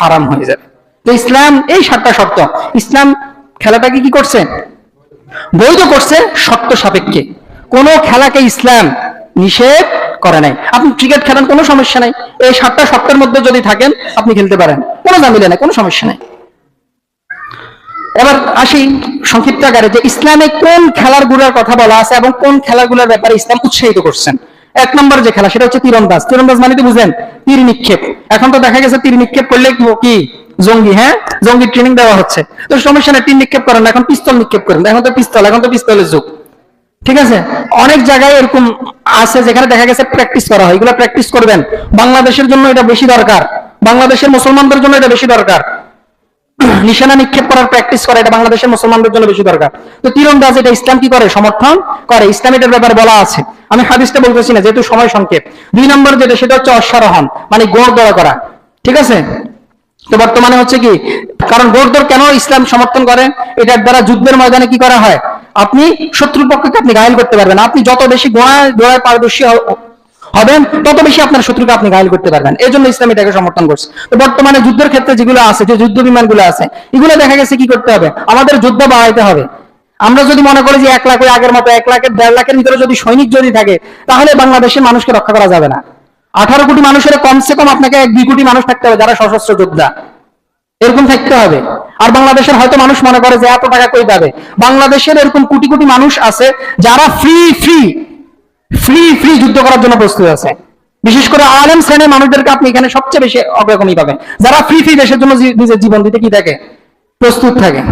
হারাম হয়ে যাবে। তো ইসলাম এই 7টা শর্ত, ইসলাম খেলাটাকে কি করছে? বৈধ করছে শর্ত সাপেক্ষে। কোন খেলাকে ইসলাম নিষেধ করে নাই। আপনি ক্রিকেট খেলেন, কোনো সমস্যা নাই, এই 7টা শর্তের মধ্যে যদি থাকেন আপনি খেলতে পারেন, কোনো ঝামেলা নাই, কোনো সমস্যা নাই। এবার আসি সংক্ষিপ্ত আকারে যে ইসলামে কোন খেলাগুলোর কথা বলা আছে এবং কোন খেলাগুলোর ব্যাপারে ইসলাম উৎসাহিত করছেন। 1 নম্বর যে খেলা সেটা হচ্ছে তীরন্দাজ। তীরন্দাজ মানে তো বুঝেন, তীর নিক্ষেপ। এখন তো দেখা গেছে তীর নিক্ষেপ করলে কি জঙ্গি, হ্যাঁ জঙ্গি ট্রেনিং দেওয়া হচ্ছে, তো সমস্যা নেই, তীর নিক্ষেপ করেন না, এখন পিস্তল নিক্ষেপ করেন, এখন তো পিস্তলের যুগ, ঠিক আছে। অনেক জায়গায় এরকম আছে যেখানে দেখা গেছে প্র্যাকটিস করা হয়, এগুলো প্র্যাকটিস করবেন। বাংলাদেশের জন্য এটা বেশি দরকার, বাংলাদেশের মুসলমানদের জন্য এটা বেশি দরকার। নিশানা নিক্ষেপ করার প্র্যাকটিস করা এটা বাংলাদেশের মুসলমানদের জন্য বেশি দরকার। তো তীরন্দাজ এটা ইসলাম কি করে? সমর্থন করে। ইসলাম এটার ব্যাপারে বলা আছে, আমি হাদিসটা বলতেছি না যেহেতু সময় সংক্ষেপ। 2 নম্বর যেটা সেটা হচ্ছে অশ্বারোহণ, মানে গোড় দৌড়া করা, ঠিক আছে। তো বর্তমানে হচ্ছে কি, কারণ গোড় দৌড় কেন ইসলাম সমর্থন করে? এটার দ্বারা যুদ্ধের ময়দানে কি করা হয়, আপনি শত্রুর পক্ষকে আপনি ঘায়েল করতে পারবেন। আপনি যত বেশি ঘোড়ায় পারদর্শী হবেন তত বেশি আপনার শত্রুকে আপনি ঘায়েল করতে পারবেন, এই জন্য ইসলাম এটাকে সমর্থন করছে। তো বর্তমানে যুদ্ধের ক্ষেত্রে যেগুলো আছে, যে যুদ্ধ বিমানগুলো আছে, এগুলো দেখা গেছে কি করতে হবে, আমাদের যুদ্ধ বাড়াইতে হবে। আমরা যদি মনে করি যে 1 লাখ, ওই আগের মতো 1 লাখের 1.5 লাখের ভিতরে যদি সৈনিক যদি থাকে, তাহলে বাংলাদেশের মানুষকে রক্ষা করা যাবে না। 18 কোটি মানুষের কমসে কম আপনাকে 1-2 কোটি মানুষ থাকতে হবে যারা সশস্ত্র যোদ্ধা, এরকম থাকতে হবে। আর বাংলাদেশের হয়তো মানুষ মনে করে যে এত টাকা কই পাবে, বাংলাদেশের এরকম কোটি কোটি মানুষ আছে যারা ফ্রি ফ্রি ফ্রি ফ্রি যুদ্ধ করার জন্য প্রস্তুত আছে। বিশেষ করে আলেম শ্রেণীর মানুষদেরকে আপনি এখানে সবচেয়ে বেশি অগ্রগণী পাবেন, যারা ফ্রি ফ্রি দেশের জন্য নিজের জীবন দিতে কি থাকে, প্রস্তুত থাকে।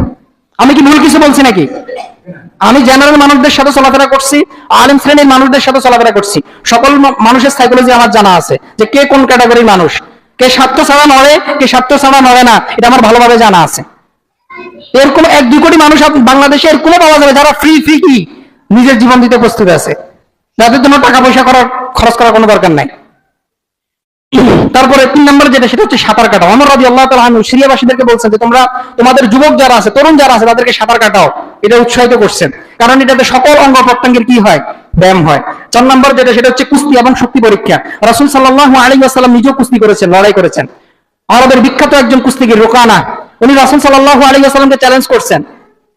আমি কি ভুল কিছু বলছি নাকি? আমি জেনারেল মানুষদের সাথে চলাফেরা করছি, আলেম শ্রেণীর মানুষদের সাথে চলাফেরা করছি, সকল মানুষের সাইকোলজি আমার জানা আছে, যে কে কোন ক্যাটাগরির মানুষ, কে স্বার্থ ছাড়া নড়ে, কে স্বার্থ ছাড়া নড়ে না, এটা আমার ভালোভাবে জানা আছে। এরকম 1-2 কোটি মানুষ বাংলাদেশে এরকম পাওয়া যাবে যারা ফ্রি ফ্রি কি নিজের জীবন দিতে প্রস্তুত আছে, যাদের জন্য টাকা পয়সা খরচ করার কোনো দরকার নাই। তারপরে 3 নম্বর যেটা সেটা হচ্ছে সাঁতার কাটা। ওমর রাদিয়াল্লাহু তাআলা আনহু সিরিয়াবাসীদেরকে বলছেন যে তোমরা তোমাদের যুবক যারা আছে, তরুণ যারা আছে, তাদেরকে সাঁতার কাটাও, এটা উৎসাহিত করছেন, কারণ এটাতে সকল অঙ্গ প্রত্যঙ্গের কি হয়, ব্যায়াম হয়। 4 নম্বর যেটা সেটা হচ্ছে কুস্তি এবং শক্তি পরীক্ষা। রাসূল সাল্লাল্লাহু আলাইহি ওয়াসাল্লাম নিজেও কুস্তি করেছেন, লড়াই করেছেন। আরবের বিখ্যাত একজন কুস্তিগীর রোকানা, উনি রাসূল সাল্লাল্লাহু আলাইহি ওয়াসাল্লামকে চ্যালেঞ্জ করছেন,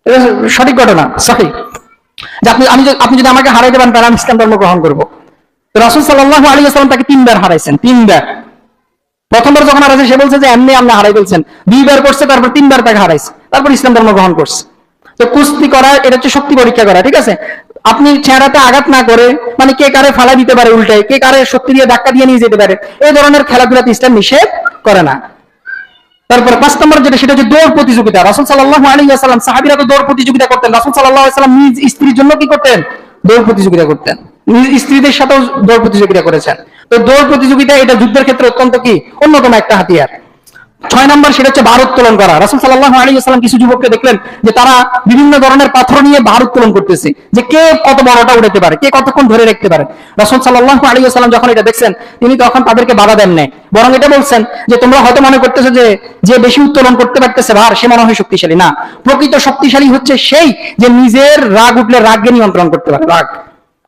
এটা সঠিক ঘটনা, সহি, যে আপনি যদি আমাকে হারাইতে পারেন তাহলে আমি ইসলাম ধর্ম গ্রহণ করবো। রাসূল সাল্লাল্লাহু আলাইহি ওয়াসাল্লাম তাকে 3 বার হারাইছেন, 3 বার। প্রথমবার যখন হারাইছে সে বলছে যে এমনি আপনি হারাই ফেলছেন, 2 বার করছে, তারপর 3 বার তাকে হারাইছে, তারপর ইসলাম ধর্ম গ্রহণ করছে। তো কুস্তি করা এটা হচ্ছে শক্তি পরীক্ষা করা, ঠিক আছে। আপনি চেহারাতে আঘাত না করে, মানে কে কারে ফালা দিতে পারে উল্টায়, কে কারে শক্তি দিয়ে ধাক্কা দিয়ে নিয়ে যেতে পারে, এই ধরনের খেলাধুলাতে ইসলাম নিষেধ করে না। তারপরে 5 নম্বর যেটা সেটা হচ্ছে দৌড় প্রতিযোগিতা। রাসূল সাল্লাল্লাহু আলাইহি ওয়াসাল্লাম, সাহাবীরা তো দৌড় প্রতিযোগিতা করতেন, রাসূল সাল্লাল্লাহু আলাইহি ওয়াসাল্লাম নিজ স্ত্রীর জন্য কি করতেন, দৌড় প্রতিযোগিতা করতেন, নিজ স্ত্রীদের সাথেও দৌড় প্রতিযোগিতা করেছেন। তো দৌড় প্রতিযোগিতা এটা যুদ্ধের ক্ষেত্রে অত্যন্ত কি অন্যতম একটা হাতিয়ার। 6 নম্বর সেটা হচ্ছে ভার উত্তোলন করা। রাসূল সাল্লাল্লাহু আলাইহি ওয়াসাল্লাম কিছু যুবককে দেখলেন যে তারা বিভিন্ন ধরনের পাথর নিয়ে ভার উত্তোলন করতেছে, যে কে কত বড়টা উঠাতে পারে, কে কতক্ষণ ধরে রাখতে পারে। রাসূল সাল্লাল্লাহু আলাইহি ওয়াসাল্লাম যখন এটা দেখছেন, তিনি তখন তাদেরকে বাধা দেন নাই, বরং এটা বলছেন যে তোমরা হয়তো মনে করতেছো যে যে বেশি উত্তোলন করতে পারতেছে ভার সে মনে হয় শক্তিশালী। না, প্রকৃত শক্তিশালী হচ্ছে সেই যে নিজের রাগ উঠলে রাগকে নিয়ন্ত্রণ করতে পারে। রাগ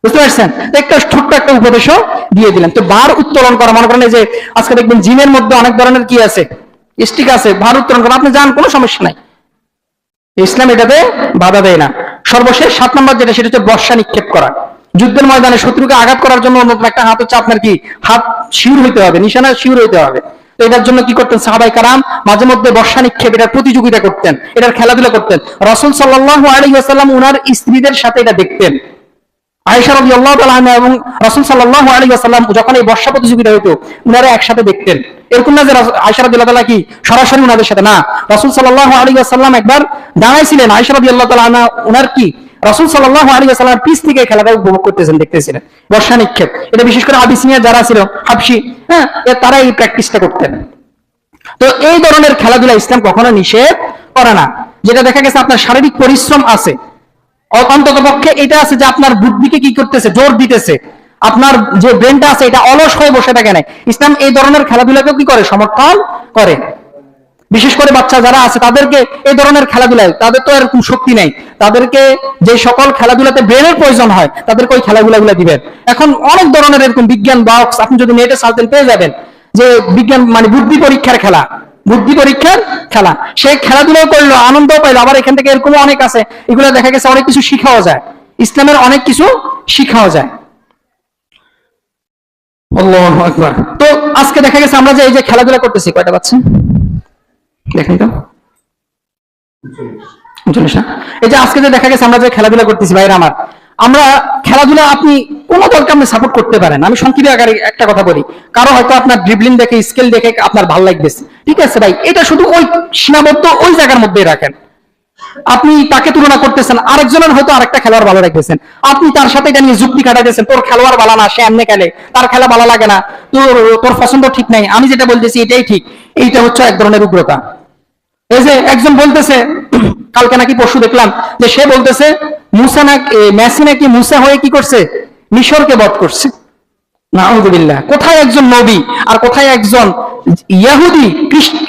বুঝতে পারছেন? একটা ছোট্ট একটা উপদেশও দিয়ে দিলেন। তো ভার উত্তোলন করা, মনে করেন এই যে আজকে দেখবেন জিমের মধ্যে অনেক ধরনের কি আছে, স্টিক আছে, ভার উত্তোলন করা, আপনি যান, কোনো সমস্যা নাই, ইসলাম এটাতে বাধা দেয় না। সর্বশেষ 7 নম্বর যেটা, সেটা হচ্ছে বর্ষা নিক্ষেপ করা। যুদ্ধের ময়দানে শত্রুকে আঘাত করার জন্য অন্যতম একটা হাত হচ্ছে আপনার কি, হাত শিউর হইতে হবে, নিশানা শিউর হইতে হবে। তো এটার জন্য কি করতেন সাহাবায়ে কেরাম? মাঝে মধ্যে বর্ষা নিক্ষেপ, এটার প্রতিযোগিতা করতেন, এটার খেলাধুলা করতেন। রাসূল সাল্লাল্লাহু আলাইহি ওয়াসাল্লাম উনার স্ত্রীদের সাথে এটা দেখতেন। আয়েশা রাদিয়াল্লাহু তাআলা আনহা এবং রাসূল সাল্লাল্লাহু আলাইহি ওয়াসাল্লাম যখন এই বর্ষা প্রতিযোগিতা হতো, উনারা একসাথে দেখতেন। এরকম না যে আয়েশা রাদিয়াল্লাহু তাআলা কি সরাসরি উনাদের সাথে, না, রাসূল সাল্লাল্লাহু আলাইহি ওয়াসাল্লাম একবার দাঁড়াইছিলেন, আয়েশা রাদিয়াল্লাহু তাআলা আনহা উনার কি রাসূল সাল্লাল্লাহু আলাইহি ওয়াসাল্লামের পিছ থেকে খেলাটা উপভোগ করতেছেন, দেখতেছিলেন বর্ষা নিক্ষেপ। এটা বিশেষ করে আবিসিনিয়া যারা ছিল হাবশি, হ্যাঁ, তারা এই প্র্যাকটিসটা করতেন। তো এই ধরনের খেলাধুলা ইসলাম কখনো নিষেধ করে না। যেটা দেখা গেছে আপনার শারীরিক পরিশ্রম আছে, অন্তত পক্ষে এটা আছে যে আপনার বুদ্ধিকে কি করতেছে, জোর দিতেছে, আপনার যে ব্রেনটা আছে এটা অলস হয়ে বসে থাকে না। ইসলাম এই ধরনের খেলাধুলাকেও কি করে, সমর্থন করে। বিশেষ করে বাচ্চা যারা আছে তাদেরকে এই ধরনের খেলাধুলায়, তাদের তো এরকম শক্তি নেই, তাদেরকে যে সকল খেলাধুলাতে ব্রেনের প্রয়োজন হয় তাদেরকে ওই খেলাধুলাগুলো দিবেন। এখন অনেক ধরনের এরকম বিজ্ঞান বক্স আপনি যদি নেটে সার্চেন পেয়ে যাবেন, যে বিজ্ঞান মানে বুদ্ধি পরীক্ষার খেলা, বুদ্ধি পরীক্ষার খেলা, সে খেলাধুলাও করলো, আনন্দও পাইলো, আবার এখান থেকে এরকমও অনেক আছে, এগুলো দেখা গেছে অনেক কিছু শিখাও যায়, ইসলামের অনেক কিছু শিখাও যায়। আল্লাহু আকবার। তো আজকে দেখা গেছে আমরা যে এই যে খেলাধুলা করতেছি, কয়টা বাচ্চা দেখেন তো, 39 না? এই যে আজকে যে দেখা গেছে আমরা যে খেলাধুলা করতেছি ভাইরা আমার, আমরা খেলাধুলা আপনি কোন দলকে আপনি সাপোর্ট করতে পারেন। আমি সংক্ষিপ্ত আকারে একটা কথা বলি, কারো হয়তো আপনার ড্রিবলিং দেখে, স্কিল দেখে আপনার ভালো লাগতেছে, ঠিক আছে ভাই, এটা শুধু ওই সীমাবদ্ধ ওই জায়গার মধ্যেই রাখেন। আপনি তাকে তুলনা করতেছেন, আরেকজনের হয়তো আরেকটা খেলোয়াড় ভালো রাখতেছেন, আপনি তার সাথে এটা নিয়ে যুক্তি কাটাইতেছেন, তোর খেলোয়াড় ভালো না, সে এমনি খেলে, তার খেলা ভালো লাগে না, তোর পছন্দ ঠিক নাই, আমি যেটা বলতেছি এটাই ঠিক। এইটা হচ্ছে এক ধরনের উগ্রতা। এই যে একজন বলতেছে, কালকে নাকি পরশু দেখলাম যে সে বলতেছে মুসা নাকি, মেসি নাকি মুসা হয়ে কি করছে, মিশরকে বধ করছে। নাউযুবিল্লাহ। কোথায় একজন নবী আর কোথায় একজন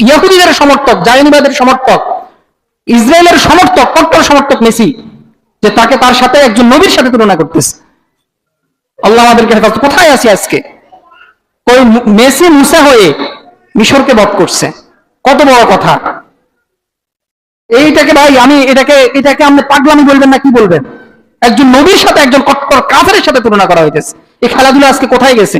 ইহুদিদের সমর্থক, জায়নিবাদের সমর্থক, ইসরায়েলের সমর্থক, কট্টর সমর্থক মেসি, যে তাকে তার সাথে একজন নবীর সাথে তুলনা করতেছে। আল্লাহ আমাদেরকে হেফাজত। কোথায় আছি আজকে? ওই মেসি মুসা হয়ে মিশরকে বধ করছে, কত বড় কথা। এইটাকে ভাই আমি এটাকে আপনি পাগলামি বলবেন না কি বলবেন? একজন নবীর সাথে একজন কট্টর কাফেরের সাথে তুলনা করা হইতেছে। এই খেলাধুলা আজকে কোথায় গেছে?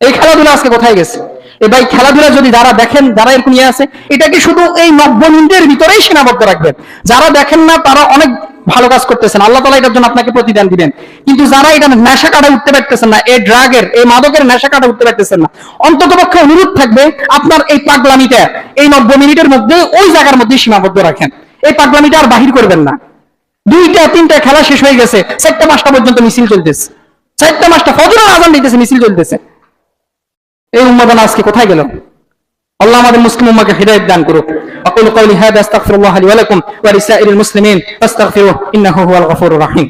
এই খেলাধুলা আজকে কোথায় গেছে? এই ভাই খেলাধুলা যদি যারা দেখেন, যারা এরকম ইয়ে আছে, এটাকে শুধু এই 90 মিনিটের ভিতরেই সীমাবদ্ধ রাখবেন। যারা দেখেন না তারা অনেক ভালো কাজ করতেছেন, আল্লাহ তাআলা এটার জন্য আপনাকে প্রতিদান দিবেন। কিন্তু যারা এটা নেশা কাটা উঠতে পারতেছেন না, এই ড্রাগের, এই মাদকের নেশা কাটা উঠতে পারতেছেন না, অন্তত পক্ষে অনুরোধ থাকবে আপনার এই পাগলামিটা এই 90 মিনিটের মধ্যে ওই জায়গার মধ্যে সীমাবদ্ধ রাখেন। এই পাগলামিটা আর বাহির করবেন না। 2টা 3টা খেলা শেষ হয়ে গেছে, 4টা 5টা পর্যন্ত মিছিল চলতেছে, 4টা 5টা ফজরের আযান দিতেছে, মিছিল চলতেছে। এই উম্মাদান আজকে কোথায় গেল? আল্লাহ আমাদের মুসলিম উম্মাহকে হিদায়াত দান করুক। আকুলু কওলি হাযা আস্তাগফিরুল্লাহ লি ওয়া লাকুম ওয়া লিসাইরিল মুসলিমিন ফাস্তাগফিরুহু ইন্নাহু হুয়াল গফুরুর রহিম।